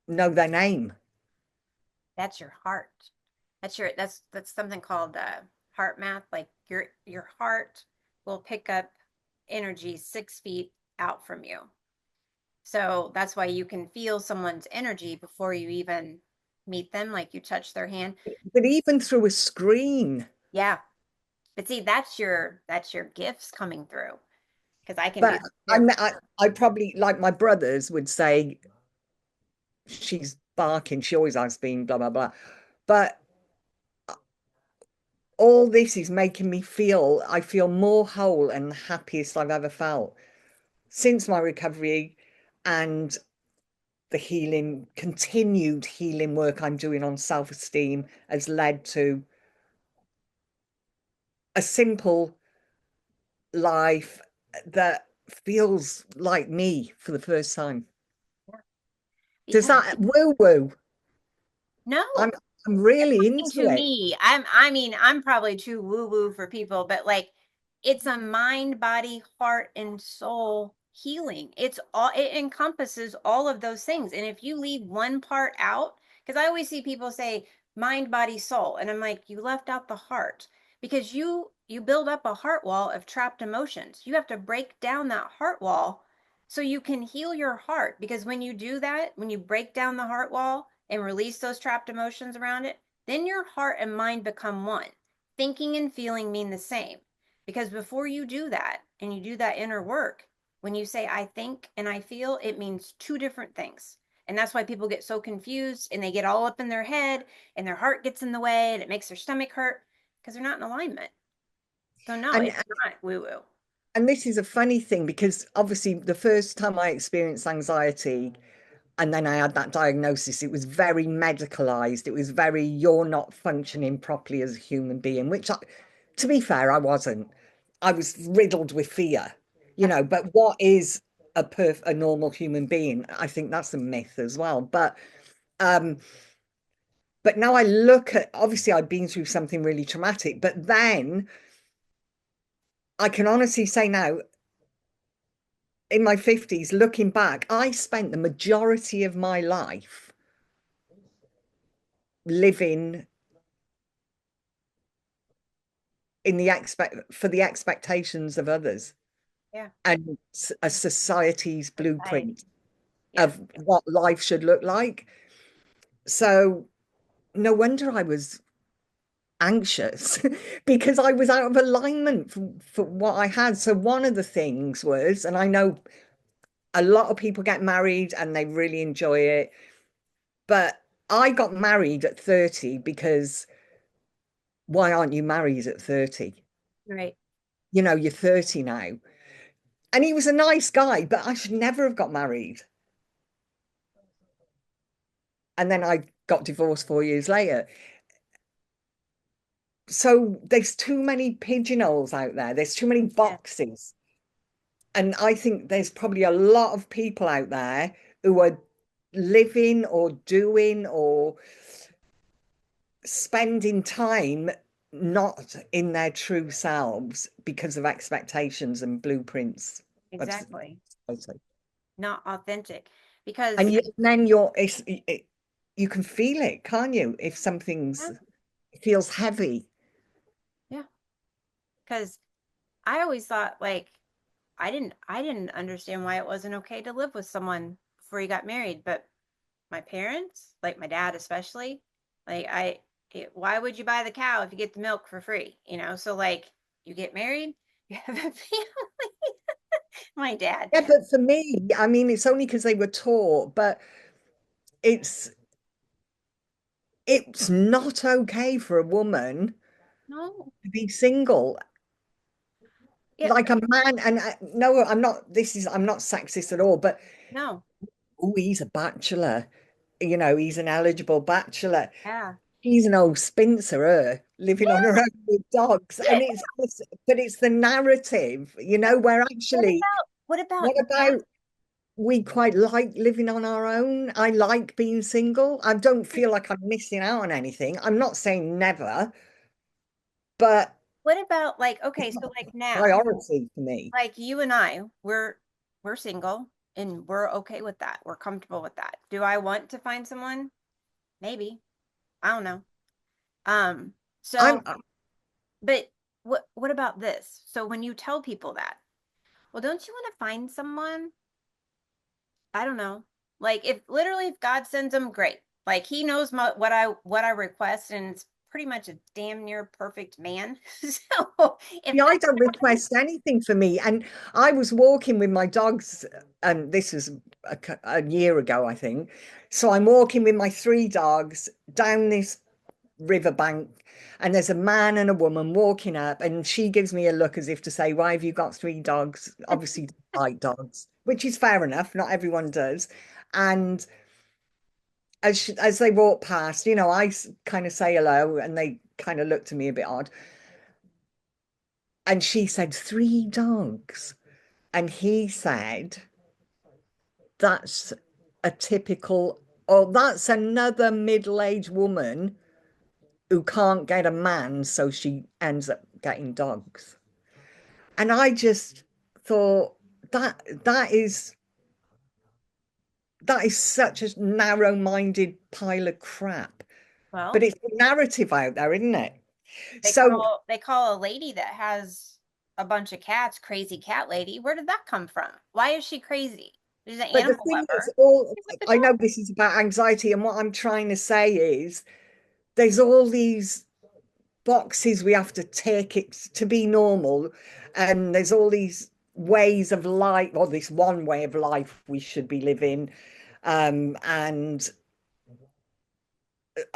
know their name. that's your heart. That's something called heart math. Like your heart will pick up energy 6 feet out from you. So that's why you can feel someone's energy before you even meet them, like you touch their hand. But even through a screen. Yeah. But see, that's your gifts coming through because I can do But that too. I probably, like my brothers would say, she's barking, she always has been, blah, blah, blah. But all this is making me feel, I feel more whole and the happiest I've ever felt since my recovery, and the healing, continued healing work I'm doing on self-esteem has led to a simple life that feels like me for the first time. Does Because that woo woo? I'm no, I'm really into to it. me, I'm probably too woo woo for people, but like it's a mind, body, heart, and soul healing. It encompasses all of those things. And if you leave one part out, because I always see people say mind, body, soul, and I'm like, you left out the heart because you build up a heart wall of trapped emotions. You have to break down that heart wall so you can heal your heart. Because when you do that, when you break down the heart wall and release those trapped emotions around it, then your heart and mind become one. Thinking and feeling mean the same. Because before you do that and you do that inner work, when you say I think and I feel, it means two different things. And that's why people get so confused and they get all up in their head and their heart gets in the way and it makes their stomach hurt because they're not in alignment. So, no, And it's not woo woo. and this is a funny thing because obviously the first time I experienced anxiety and then I had that diagnosis, it was very medicalized. It was very, you're not functioning properly as a human being, which to be fair, I wasn't. I was riddled with fear, but what is a normal human being? I think that's a myth as well. Um, but now I look at, obviously I've been through something really traumatic, but then I can honestly say now, in my 50s, looking back, I spent the majority of my life living in the for the expectations of others Yeah. and a society's Society. blueprint Yeah. of what life should look like. So no wonder I was anxious because I was out of alignment for what I had. So one of the things was, and I know a lot of people get married and they really enjoy it, but I got married at 30 because why aren't you married at 30? Right. You're 30 now. And he was a nice guy, but I should never have got married. And then I got divorced 4 years later. So there's too many pigeonholes out there. There's too many Yeah. boxes. And I think there's probably a lot of people out there who are living or doing or spending time not in their true selves because of expectations and blueprints of Exactly. society. Not authentic. Because And then you can feel it, can't you? If something's yeah, feels heavy. yeah. Because I always thought like I didn't understand why it wasn't okay to live with someone before you got married, but my parents, like my dad especially, like why would you buy the cow if you get the milk for free? So like you get married, you have a family. My dad. Yeah, but for me, I mean, it's only because they were taught, but it's it's not okay for a woman No. to be single. Yeah. Like a man, and no, I'm not, I'm not sexist at all, but No. oh, he's a bachelor, he's an eligible bachelor. Yeah. He's an old spinster. living on her own with dogs. And but it's the narrative, where What actually, about what about what about we quite like living on our own? I like being single. I don't feel like I'm missing out on anything. I'm not saying never, but what about like it's okay, not so like a now, priority for me. like you and I, we're single and we're okay with that. We're comfortable with that. Do I want to find someone? Maybe. I don't know. Um, I'm so but what about this? So when you tell people that, well, don't you want to find someone? I don't know. Like if literally if God sends them, great. Like he knows what I request, and it's pretty much a damn near perfect man. So if Yeah, I that don't request anything for me. And I was walking with my dogs, and this was a year ago, I think. So I'm walking with my three dogs down this riverbank, and there's a man and a woman walking up, and she gives me a look as if to say, "Why have you got three dogs?" Obviously, like dogs, which is fair enough. Not everyone does. And as they walk past, I kind of say hello, and they kind of look to me a bit odd. And she said, "Three dogs." And he said, "That's a typical, oh, that's another middle-aged woman who can't get a man, so she ends up getting dogs." And I just thought that is such a narrow-minded pile of crap. But well, it's the narrative out there, isn't it? they So, call a lady that has a bunch of cats crazy cat lady. Where did that come from? Why is she crazy? She's an but the animal thing is, lover. She's with the I dog. know this is about anxiety, and what I'm trying to say is there's all these boxes we have to take it to be normal, and there's all these ways of life, or this one way of life we should be living, and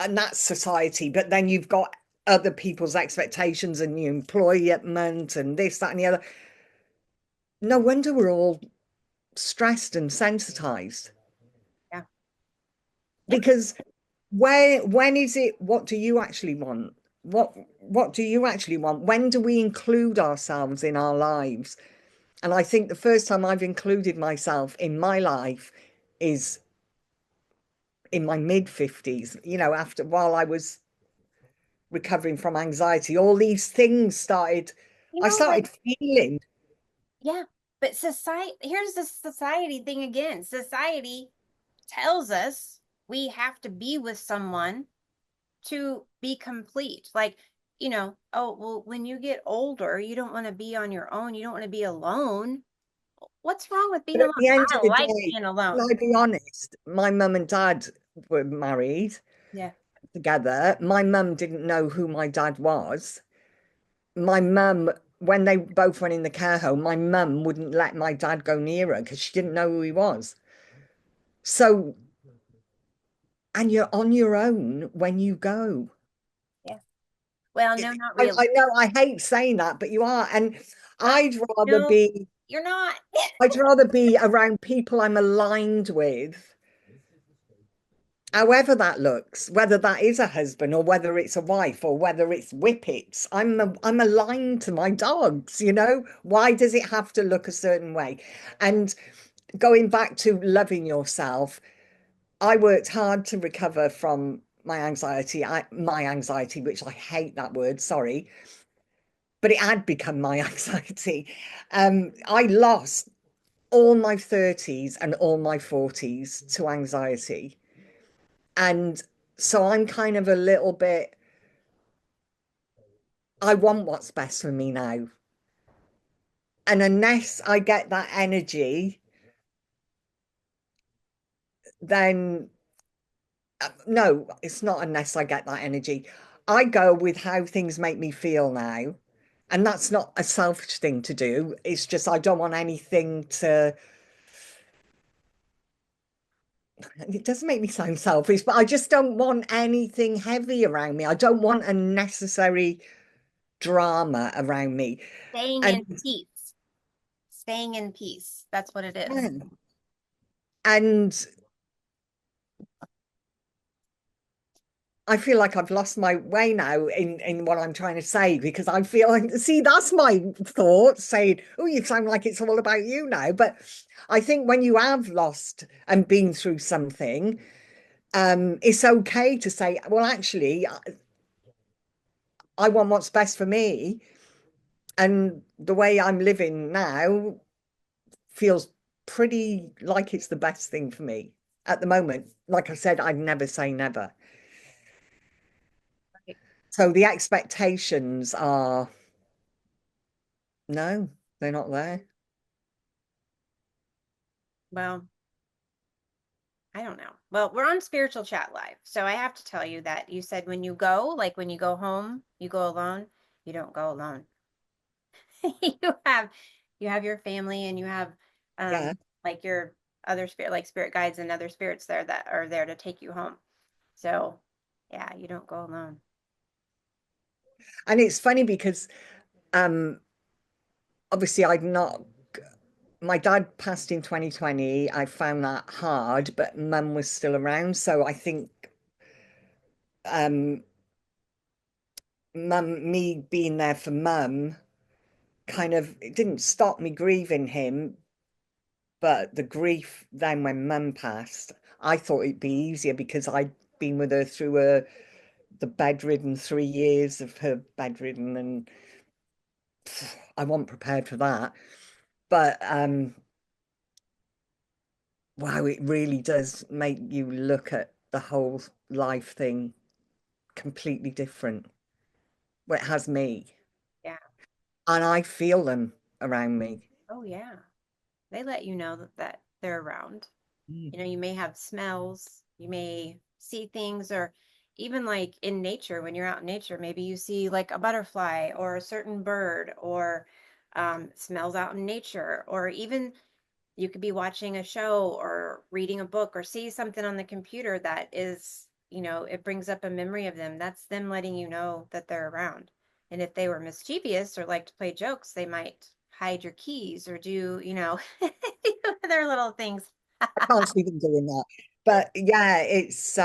that's society. But then you've got other people's expectations and your employment and this, that, and the other. No wonder we're all stressed and sensitized, Yeah. Yeah. because when is it, what do you actually want? What do you actually want? When do we include ourselves in our lives? And I think the first time I've included myself in my life is in my mid 50s, after, while I was recovering from anxiety, all these things started, I Like, started feeling. yeah. But society, here's the society thing again. Society tells us we have to be with someone to be complete. Like, oh, well, when you get older, you don't want to be on your own. You don't want to be alone. What's wrong with being But at alone? the end of I the like day, being can alone. I be honest? My mum and dad were married Yeah. together. My mum didn't know who my dad was. My mum, when they both went in the care home, my mum wouldn't let my dad go near her because she didn't know who he was. So, and you're on your own when you go. Yeah. Well, no, not really. I know I hate saying that, but you are. And Uh, I'd rather no, be, you're not. I'd rather be around people I'm aligned with, however that looks, whether that is a husband or whether it's a wife or whether it's whippets. I'm aligned to my dogs. Why does it have to look a certain way? And going back to loving yourself, I worked hard to recover from my anxiety, which I hate that word, sorry, but it had become my anxiety. I lost all my 30s and all my 40s to anxiety. And so I'm kind of a little bit, I want what's best for me now. And unless I get that energy, then no, it's not unless I get that energy. I go with how things make me feel now. And that's not a selfish thing to do. It's just I don't want anything to, it doesn't make me sound selfish, but I just don't want anything heavy around me. I don't want unnecessary drama around me. Staying And in peace. Staying in peace. That's what it is. yeah, and I feel like I've lost my way now in what I'm trying to say, because I feel like, see, that's my thought saying, oh, you sound like it's all about you now. But I think when you have lost and been through something, it's okay to say, well, actually, I want what's best for me. And the way I'm living now feels pretty like it's the best thing for me at the moment. Like I said, I'd never say never. Right. So the expectations are no, they're not there. Well, I don't know. Well, we're on Spiritual Chat Live. So I have to tell you that you said when you go, like when you go home, you go alone. You don't go alone. You have you have your family and you have Yeah. like your other spirit like spirit guides and other spirits there that are there to take you home. So yeah, you don't go alone. And it's funny because um obviously I'd not my dad passed in 2020. I found that hard, but mum was still around. So I think um me being there for mum kind of, it didn't stop me grieving him, but the grief then when mum passed, I thought it'd be easier because I'd been with her through the bedridden 3 years of her bedridden, and I wasn't prepared for that. But wow, it really does make you look at the whole life thing completely different. Well, it has me, Yeah. and I feel them around me. Oh yeah. They let you know that they're around. Mm. You know, you may have smells, you may see things, or even like in nature, when you're out in nature, maybe you see like a butterfly or a certain bird or smells out in nature, or even you could be watching a show or reading a book or see something on the computer that is, you know, it brings up a memory of them. That's them letting you know that they're around. And if they were mischievous or like to play jokes, they might hide your keys or do, you know, do other little things. I can't see them doing that. But yeah, it's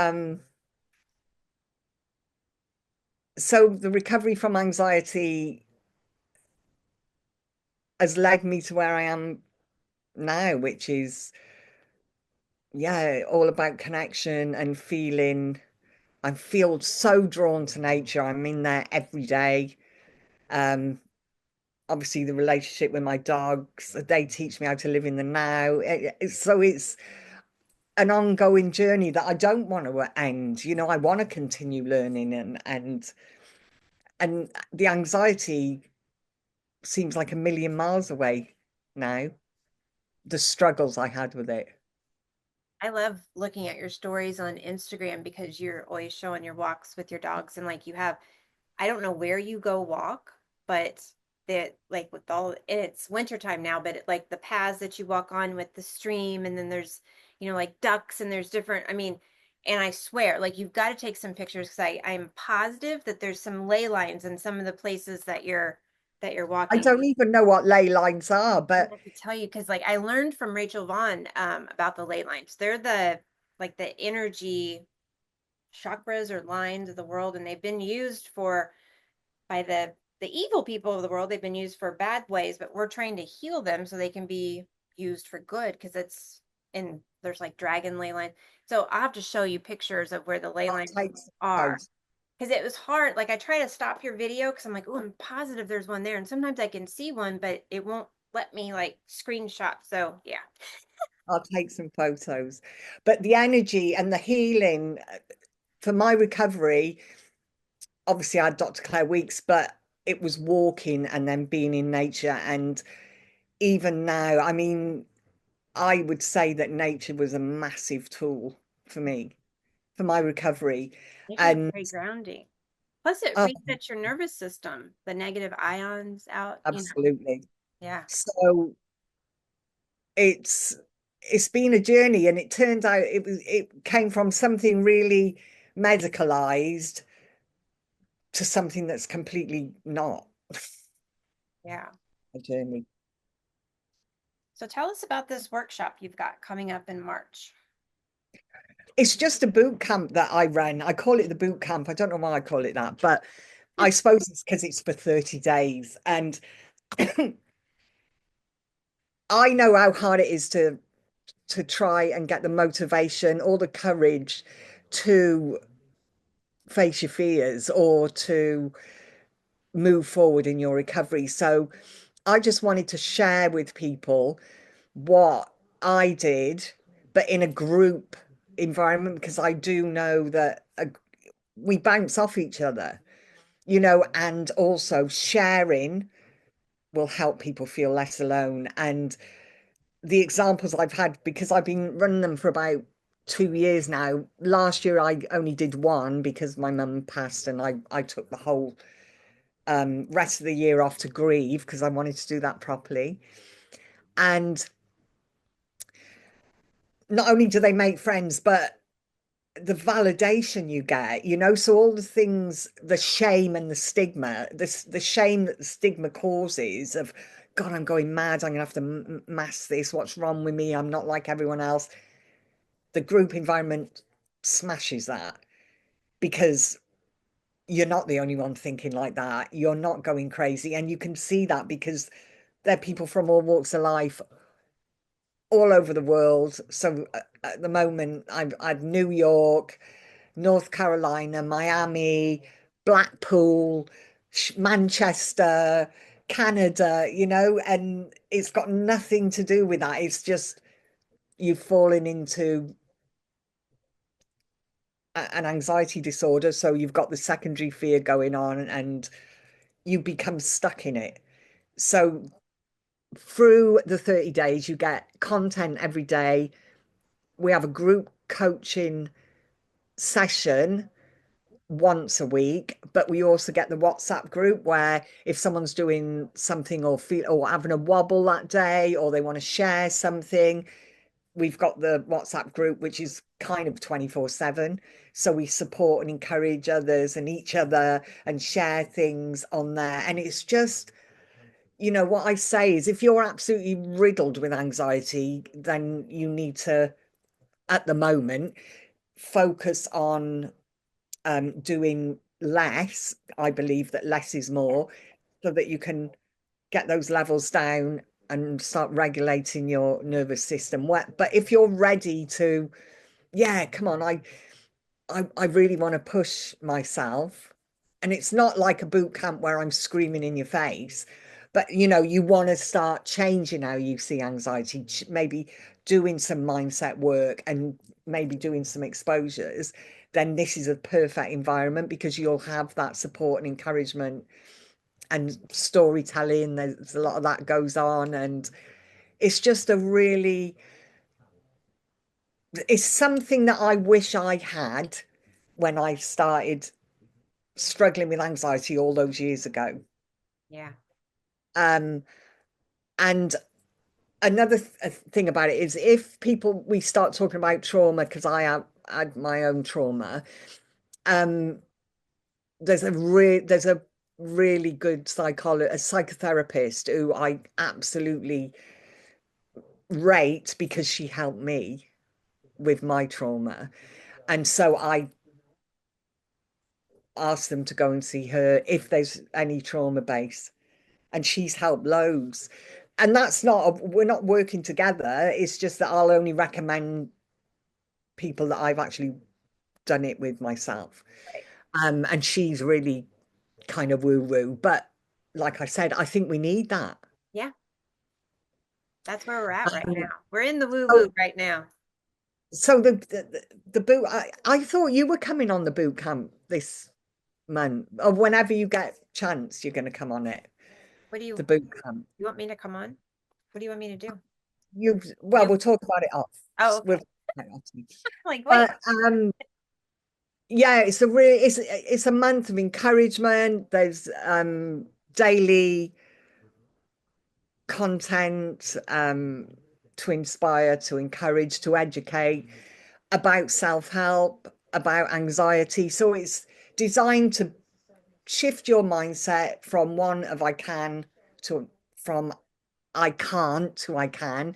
so the recovery from anxiety has led me to where I am now, which is, yeah, all about connection and feeling. I feel so drawn to nature. I'm in there every day. Um, Obviously the relationship with my dogs, they teach me how to live in the now. So it's an ongoing journey that I don't want to end. You know, I want to continue learning, and the anxiety seems like a million miles away now. The struggles I had with it. I love looking at your stories on Instagram because you're always showing your walks with your dogs and like you have I don't know where you go walk, but that like with all and it's wintertime now, but like the paths that you walk on with the stream and then there's, you know, like ducks and there's different, I mean, and I swear, like you've got to take some pictures because I'm positive that there's some ley lines in some of the places that you're I walking. don't even know what ley lines are, I but have to tell you because like I learned from Rachel Vaughn about the ley lines. They're the like the energy chakras or lines of the world, and they've been used for by the evil people of the world. They've been used for bad ways, but we're trying to heal them so they can be used for good because it's in there's like dragon ley line. So I'll have to show you pictures of where the ley that lines takes are both. because it was hard. Like I try to stop your video because I'm like, oh, I'm positive there's one there, and sometimes I can see one, but it won't let me like screenshot. So yeah, I'll take some photos. But the energy and the healing for my recovery, obviously I had Dr. Claire Weeks, but it was walking and then being in nature. And even now, I mean, I would say that nature was a massive tool for me, for my recovery. nature is And very grounding. Plus, it oh, resets your nervous system, the negative ions out. You know, absolutely. yeah. So it's it's been a journey, and it turned out it came from something really medicalized to something that's completely not Yeah. a journey. So tell us about this workshop you've got coming up in March. It's just a boot camp that I ran. I call it the boot camp. I don't know why I call it that, but I suppose it's because it's for 30 days. And I know how hard it is to try and get the motivation or the courage to face your fears or to move forward in your recovery. So I just wanted to share with people what I did, but in a group environment, because I do know that we bounce off each other, and also sharing will help people feel less alone. And the examples I've had, because I've been running them for about 2 years now. Last year I only did one because my mum passed, and I took the whole rest of the year off to grieve because I wanted to do that properly. And not only do they make friends, but the validation you get, so all the things, the shame and the stigma, the shame that the stigma causes of, God, I'm going mad, I'm gonna have to mask this, what's wrong with me, I'm not like everyone else. The group environment smashes that, because you're not the only one thinking like that, you're not going crazy, and you can see that because they're people from all walks of life, all over the world. So at the moment I've New York, North Carolina, Miami, Blackpool, Manchester, Canada, and it's got nothing to do with that. It's just you've fallen into an anxiety disorder. So you've got the secondary fear going on and you become stuck in it. So through the 30 days, you get content every day. We have a group coaching session once a week, but we also get the WhatsApp group where if someone's doing something or having a wobble that day, or they want to share something, we've got the WhatsApp group, which is kind of 24/7. So we support and encourage others and each other and share things on there. And it's just, what I say is, if you're absolutely riddled with anxiety, then you need to, at the moment, focus on doing less. I believe that less is more, so that you can get those levels down and start regulating your nervous system. But if you're ready to, yeah, come on, I really want to push myself. And it's not like a boot camp where I'm screaming in your face, but you want to start changing how you see anxiety, maybe doing some mindset work and maybe doing some exposures. Then this is a perfect environment, because you'll have that support and encouragement and storytelling. There's a lot of that goes on, and it's just it's something that I wish I had when I started struggling with anxiety all those years ago. Yeah. And another thing about it is, if we start talking about trauma, because I have had my own trauma, um, there's a really good psychotherapist who I absolutely rate, because she helped me with my trauma. And so I asked them to go and see her if there's any trauma base, and she's helped loads. And we're not working together. It's just that I'll only recommend people that I've actually done it with myself. Right. And she's really kind of woo-woo. But like I said, I think we need that. Yeah. That's where we're at right now. Um, We're in the woo so woo right now. so the boot, I thought you were coming on the boot camp this month, or whenever you get chance, you're going to come on it, What do the you boot camp. you want me to come on? What do you want me to do? Well, You? we'll talk about it off. Oh, We'll, okay. Like, wait. but yeah, it's a month of encouragement. There's daily content to inspire, to encourage, to educate about self-help, about anxiety. So it's designed to shift your mindset from one of I can to from I can't to I can,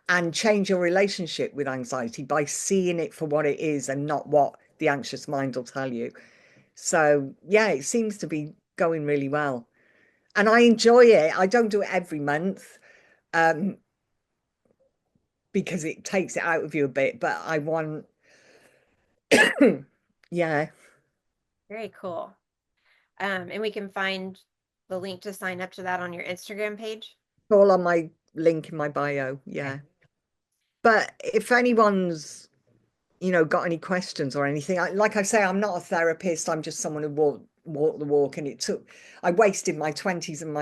and change your relationship with anxiety by seeing it for what it is and not what the anxious mind will tell you. So yeah, it seems to be going really well. And I enjoy it. I don't do it every month, um, because it takes it out of you a bit, but I want, yeah, Very cool. And we can find the link to sign up to that on your Instagram page. it's all on my link in my bio. Okay. Yeah. But if anyone's, got any questions or anything, like I say, I'm not a therapist. I'm just someone who walked the walk. And I wasted my 20s and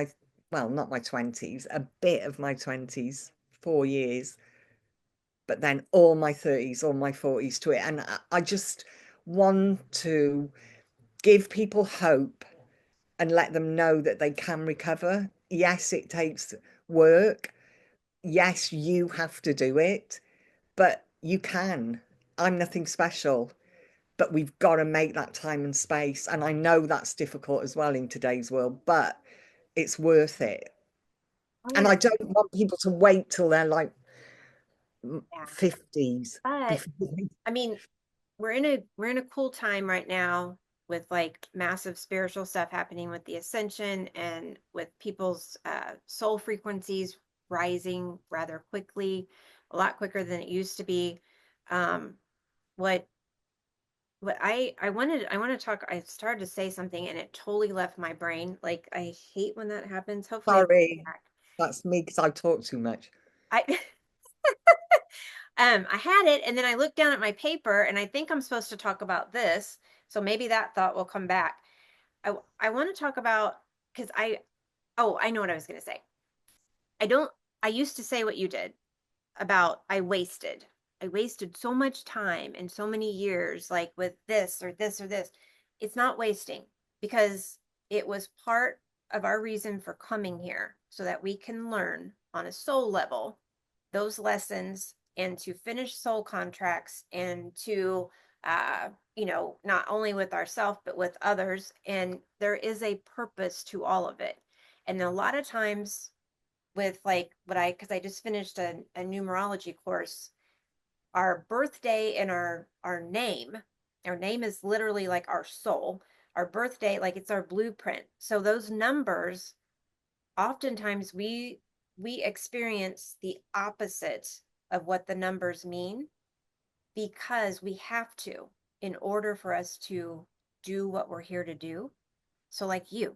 well, not my 20s, a bit of my 20s, 4 years, but then all my 30s, all my 40s to it. And I just want to give people hope and let them know that they can recover. Yes, it takes work. Yes, you have to do it, but you can. I'm nothing special, but we've got to make that time and space. And I know that's difficult as well in today's world, but it's worth it. Oh yeah, And I don't want people to wait till they're like yeah. 50s But before. I mean, we're in a cool time right now with like massive spiritual stuff happening with the ascension and with people's soul frequencies rising rather quickly, a lot quicker than it used to be. Um, what what I want to talk. I started to say something and it totally left my brain. Like I hate when that happens. Hopefully it'll Sorry, come back. that's me because I talk too much. I I had it and then I looked down at my paper and I think I'm supposed to talk about this. So maybe that thought will come back. I want to talk about because I know what I was going to say. I don't I used to say what you did about I wasted so much time and so many years like with this or this or this. It's not wasting because it was part of our reason for coming here so that we can learn on a soul level those lessons and to finish soul contracts and to not only with ourselves but with others, and there is a purpose to all of it. And a lot of times with like what I because I just finished a numerology course, our birthday and our name is literally like our soul. Our birthday, like it's our blueprint. So those numbers, oftentimes we experience the opposite of what the numbers mean because we have to in order for us to do what we're here to do. So like you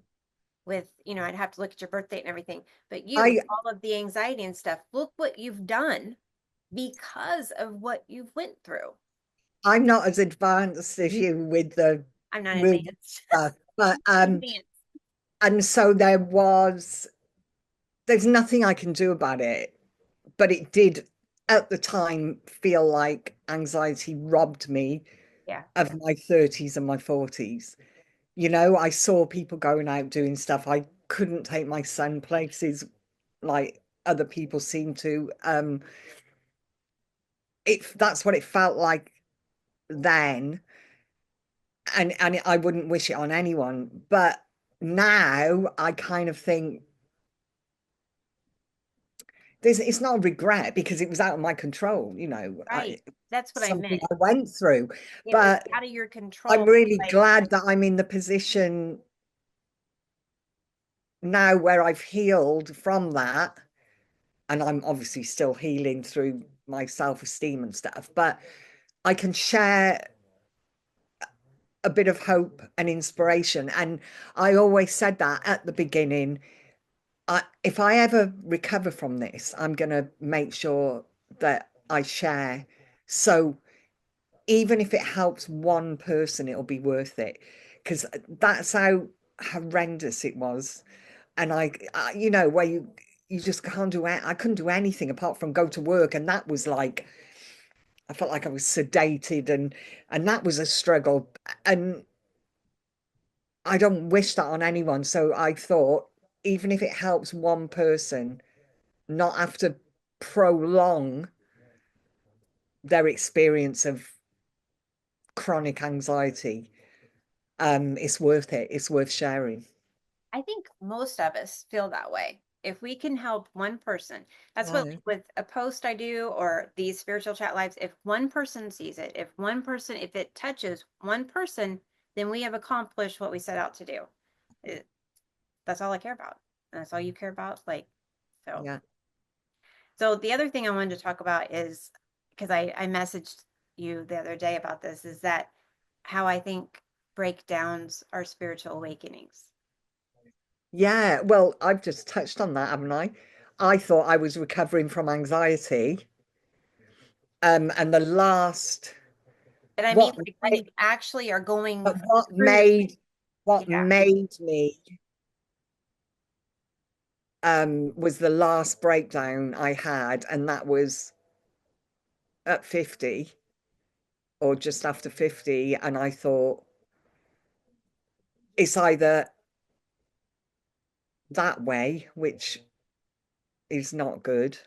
with, I'd have to look at your birthday and everything, but you with I all of the anxiety and stuff, look what you've done because of what you've went through. I'm not as advanced as you with the I'm not movie advanced. stuff, but Advanced. and so there's nothing I can do about it, but it did at the time feel like anxiety robbed me Yeah. of my 30s and my 40s. I saw people going out doing stuff. I couldn't take my son places like other people seem to. That's what it felt like then, and I wouldn't wish it on anyone. But now I kind of think it's not a regret because it was out of my control, Right. That's what I something meant. I went through. It was But out of your I'm control. really Like, glad that I'm in the position now where I've healed from that. And I'm obviously still healing through my self-esteem and stuff, but I can share a bit of hope and inspiration. And I always said that at the beginning. If I ever recover from this, I'm going to make sure that I share. So even if it helps one person, it'll be worth it because that's how horrendous it was. And where you just can't do it. I couldn't do anything apart from go to work, and that was like I felt like I was sedated, and that was a struggle. And I don't wish that on anyone. So I thought, even if it helps one person not have to prolong their experience of chronic anxiety, it's worth it. It's worth sharing. I think most of us feel that way. if we can help one person, that's what, Yeah. with a post I do or these spiritual chat lives, if one person sees it, if it touches one person, then we have accomplished what we set out to do. It, that's all I care about. And that's all you care about. Like, so, Yeah. so the other thing I wanted to talk about is, because I messaged you the other day about this, is that how I think breakdowns are spiritual awakenings. Yeah. Well, I've just touched on that, haven't I? I thought I was recovering from anxiety. And the last And I mean, what like when you actually are going what through, made what yeah, made me was the last breakdown I had, and that was at 50 or just after 50. And I thought it's either that way, which is not good.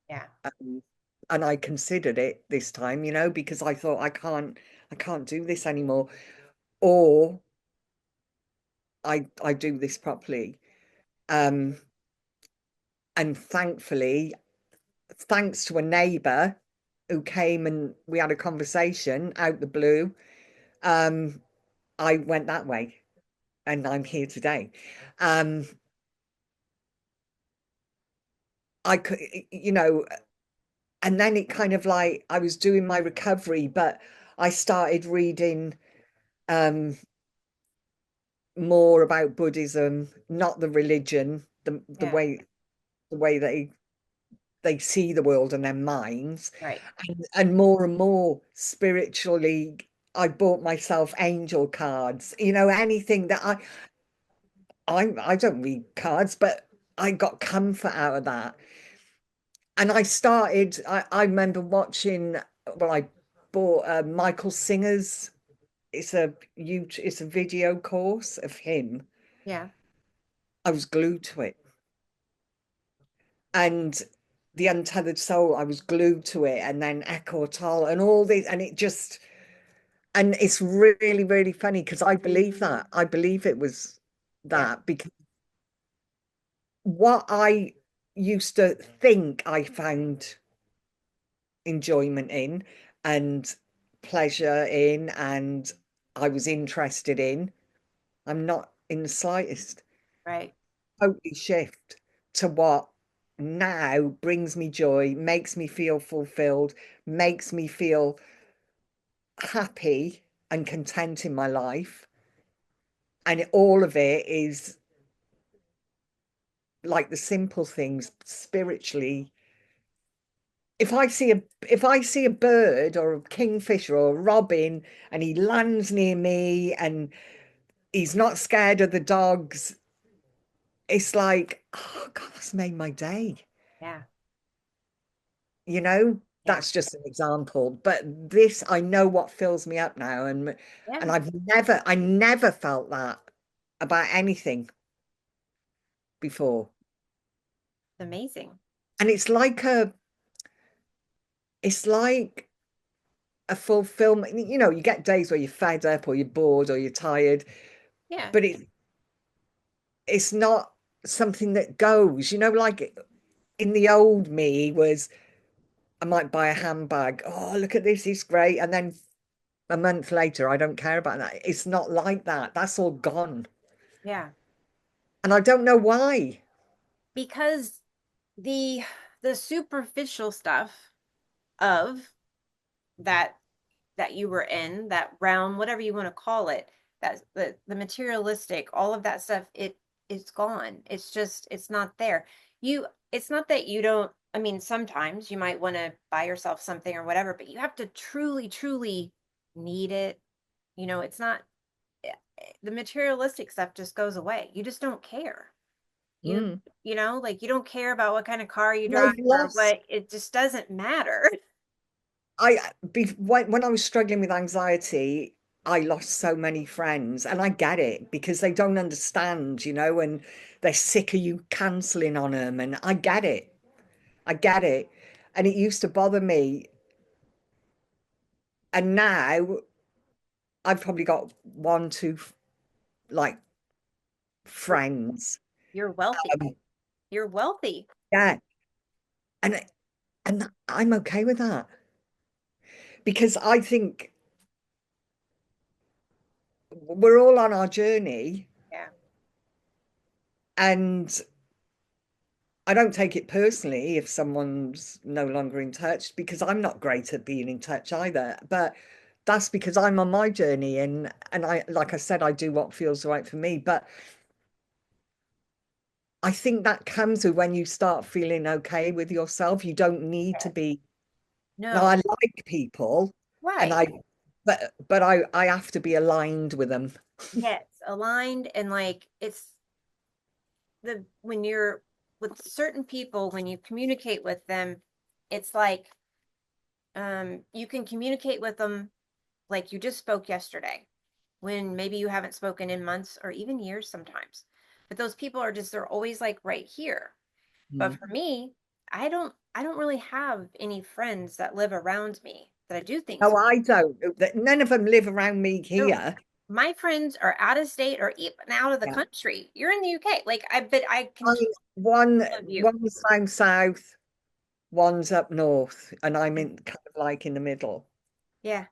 yeah, Um, and I considered it this time, because I thought I can't do this anymore, or I do this properly. Um, and thankfully, thanks to a neighbor who came and we had a conversation out the blue, um, I went that way and I'm here today. Um, I could, and then it kind of like I was doing my recovery, but I started reading um, more about Buddhism, not the religion, the yeah, way they see the world and their minds, right, and more spiritually. I bought myself angel cards, anything that I don't read cards, but I got comfort out of that. And I remember watching, well, I bought Michael Singer's, it's a video course of him. yeah, I was glued to it. And The Untethered Soul, I was glued to it. And then Eckhart Tolle and all this, and it's really, really funny because I believe that. I believe it was yeah, that, because what I used to think I found enjoyment in and pleasure in and I was interested in, I'm not in the slightest. right, Totally shift to what now brings me joy, makes me feel fulfilled, makes me feel happy and content in my life. And all of it is like the simple things spiritually. If I see a bird or a kingfisher or a robin and he lands near me and he's not scared of the dogs, it's like, oh God, that's made my day. yeah, You know, yeah, that's just an example. But this, I know what fills me up now, and yeah. I never felt that about anything before. It's amazing. And it's like a fulfillment. You get days where you're fed up or you're bored or you're tired, Yeah, but it's not something that goes, like in the old me was I might buy a handbag. Oh, look at this, it's great. And then a month later, I don't care about that. It's not like that. That's all gone. yeah. And I don't know why. Because the the superficial stuff of that that you were in, that realm, whatever you want to call it, that the materialistic, all of that stuff, it's gone. It's just it's not there. You it's not that you don't, I mean, sometimes you might want to buy yourself something or whatever, but you have to truly, truly need it. It's not, the materialistic stuff just goes away. You just don't care. You Mm. like you don't care about what kind of car you And drive I've or lost. what, it just doesn't matter. When I was struggling with anxiety, I lost so many friends, and I get it because they don't understand, and they're sick of you canceling on them, and I get it. I get it. And it used to bother me. And now I've probably got one, two like friends. You're wealthy. You're wealthy. Yeah. And I'm okay with that because I think we're all on our journey, Yeah. and I don't take it personally if someone's no longer in touch, because I'm not great at being in touch either. But that's because I'm on my journey, and I, like I said, I do what feels right for me. But I think that comes with when you start feeling okay with yourself. You don't need to be. Now I No. like people, and Right. but I have to be aligned with them. Yes. Aligned and like it's the when you're with certain people, when you communicate with them, it's like you can communicate with them like you just spoke yesterday, when maybe you haven't spoken in months or even years sometimes. But those people are just they're always like right here. But Mm. for me, I don't really have any friends that live around me that I do things No, with. I don't. None of them live around me No, here. my friends are out of state or even out of the Yeah. country. You're in the UK. Like I bet I can I, choose one all of you. one's down south, one's up north, and I'm in kind of like in the middle. Yeah.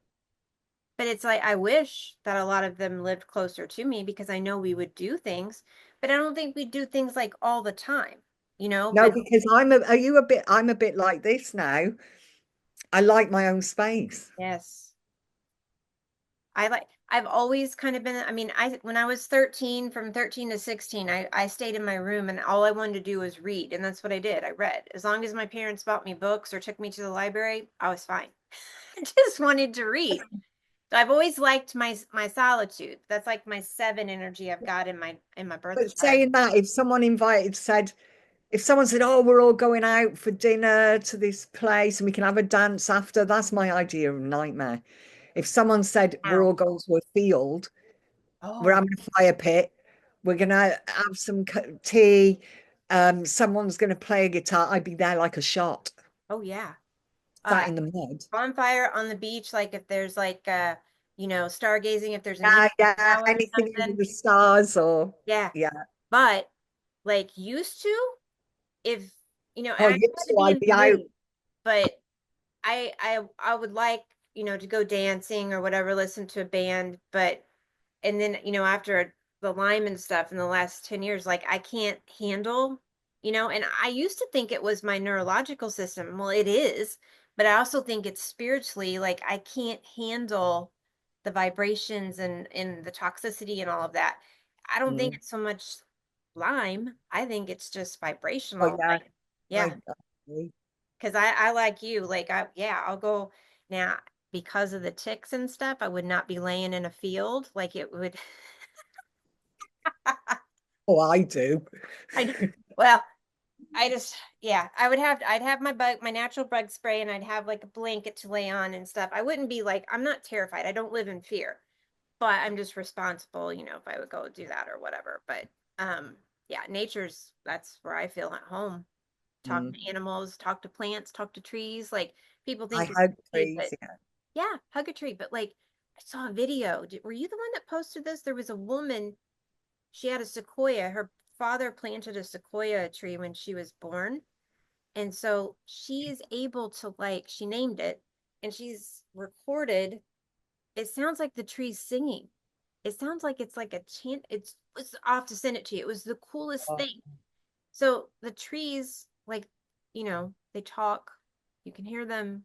But it's like I wish that a lot of them lived closer to me because I know we would do things, but I don't think we do things like all the time, No, but because are you a bit, I'm a bit like this now. I like my own space. yes. I've always kind of been, I mean, when I was 13, from 13 to 16, I stayed in my room and all I wanted to do was read. And that's what I did. I read. As long as my parents bought me books or took me to the library, I was fine. I just wanted to read. So I've always liked my solitude. That's like my seven energy I've got in my birth But chart. saying that, if someone said, "Oh, we're all going out for dinner to this place and we can have a dance after," that's my idea of a nightmare. If someone said, "We're Now. all going to a field, we're Oh, having a fire pit, we're gonna have some tea, someone's gonna play a guitar," I'd be there like a shot, oh yeah. Uh, sat in the mud. bonfire on the beach, like if there's like stargazing, if there's an Yeah, evening yeah, shower or anything under something. the stars, or Yeah. yeah. But like used to, if and Oh, I you had to two, be I'd in be the out. mood, but I would like, to go dancing or whatever, listen to a band, but and then, after the Lyme and stuff in the last 10 years, like I can't handle, and I used to think it was my neurological system. Well, it is, but I also think it's spiritually, like I can't handle the vibrations and the toxicity and all of that. I don't think Mm. it's so much Lyme. I think it's just Oh vibrational. yeah, Like, yeah, I agree. because I like you, like I'll go now because of the ticks and stuff. I would not be laying in a field like it would. Oh, I do. I well, I just yeah, I'd have my natural bug spray and I'd have like a blanket to lay on and stuff. I wouldn't be like I'm not terrified. I don't live in fear, but I'm just responsible, if I would go do that or whatever. But yeah, that's where I feel at home. Talk Mm. to animals, talk to plants, talk to trees. Like people I think it's hug crazy, trees. but yeah, hug a tree. But like I saw a video. Were you the one that posted this? There was a woman, she had a sequoia. Her father planted a sequoia tree when she was born. And so she is able to she named it and she's recorded. It sounds like the tree's singing. It sounds like it's like a chant. It's off to send it to you. It was the coolest Yeah. thing. So the trees, they talk. You can hear them.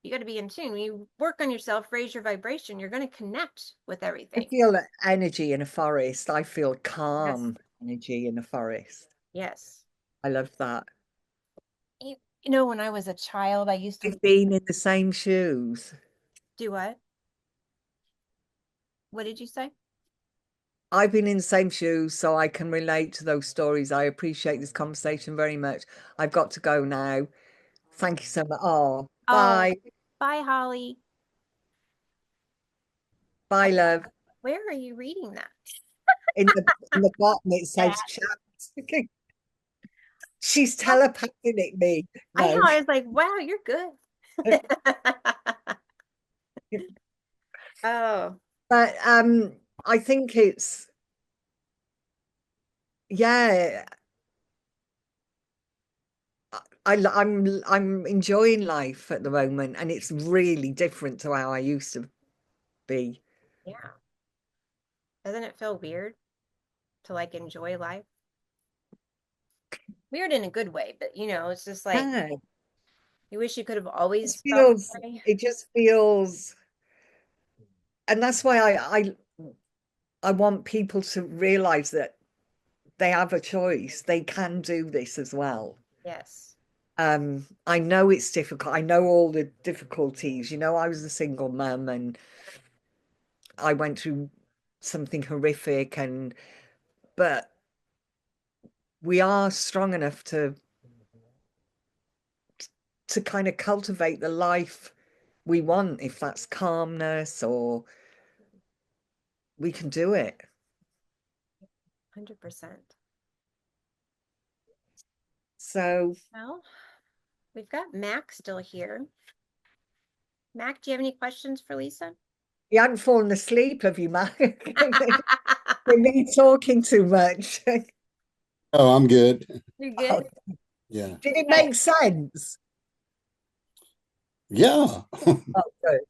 You got to be in tune. When you work on yourself, raise your vibration, you're going to connect with I everything. feel energy in a forest. I feel Yes. calm energy in a forest. Yes. I love that. When I was a child, I used to I've been in the same shoes. do what? What did you say? I've been in the same shoes, so I can relate to those stories. I appreciate this conversation very much. I've got to go now. Thank you so much. Oh, Oh, bye. bye, Holly. Bye, love. Where are you reading that? In the bottom it Yeah. says chat. She's Oh, telepathing at me. I know. No. I was like, wow, you're good. Oh, But I think it's, yeah, I'm enjoying life at the moment, and it's really different to how I used to be. Yeah. Doesn't it feel weird to like enjoy life? Weird in a good way, but you know, it's just like Yeah, you wish you could have always felt feels that way. it just feels, and that's why I want people to realize that they have a choice. They can do this as well. Yes. I know it's difficult. I know all the difficulties. You know, I was a single mum and I went through something horrific, and but we are strong enough to kind of cultivate the life we want, if that's calmness, or we can do it. 100%. So Well, we've got Mac still here. Mac, do you have any questions for Lisa? you hadn't fallen asleep, have you, Matt? With me talking too much. Oh, I'm good. You're good. Yeah. Did it Okay. make sense? Yeah. Oh, good.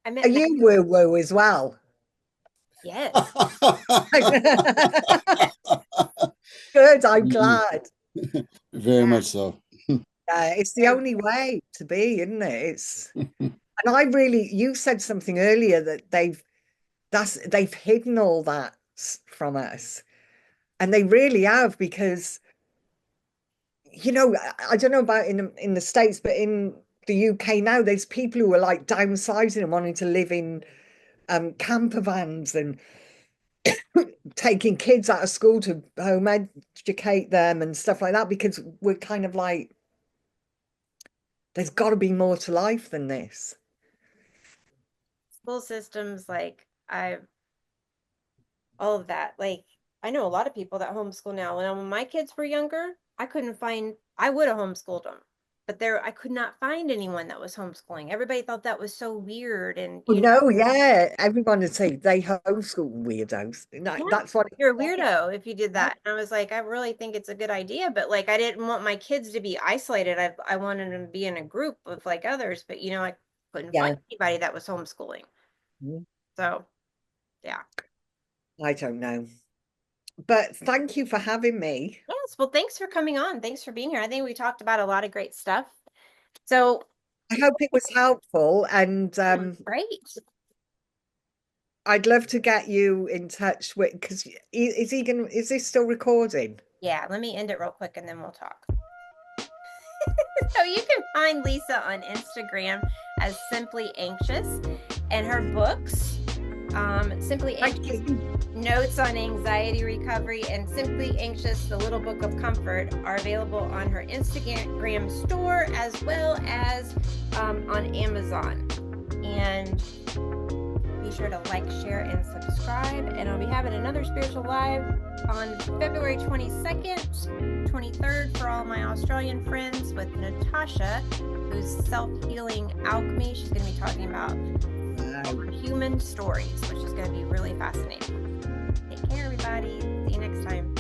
I Are met Mac. you woo-woo as well? Yes. Good, I'm glad. Very much so. It's the only way to be, isn't it? And I really, you said something earlier that they've hidden all that from us. And they really have, because, you know, I don't know about in the States, but in the UK now, there's people who are like downsizing and wanting to live in camper vans and taking kids out of school to home educate them and stuff like that, because we're kind of like, there's got to be more to life than this. School systems, like all of that. Like I know a lot of people that homeschool now. When my kids were younger, I would have homeschooled them, but I could not find anyone that was homeschooling. Everybody thought that was so weird, and Well, no, yeah, everyone would say they homeschool weirdos. No, yeah, that's what you're a weirdo if you did Yeah. that. And I was like, I really think it's a good idea, but like I didn't want my kids to be isolated. I wanted them to be in a group with like others, but you know, I couldn't Yeah. find anybody that was homeschooling. Mhm. So yeah. I don't know. But thank you for having me. Yes. Well, thanks for coming on. Thanks for being here. I think we talked about a lot of great stuff. So I hope it was helpful, and great. I'd love to get you in touch with, because is this still recording? Yeah, let me end it real quick and then we'll talk. So you can find Lisa on Instagram as Simply Anxious, and her books, Simply Anxious Notes on Anxiety Recovery and Simply Anxious, The Little Book of Comfort, are available on her Instagram store as well as on Amazon. And be sure to like, share, and subscribe. And I'll be having another Spiritual Live on February 22nd, 23rd for all my Australian friends with Natasha, who's Self-Healing Alchemy. She's going to be talking about human stories, which is going to be really fascinating. Take care, everybody. See you next time.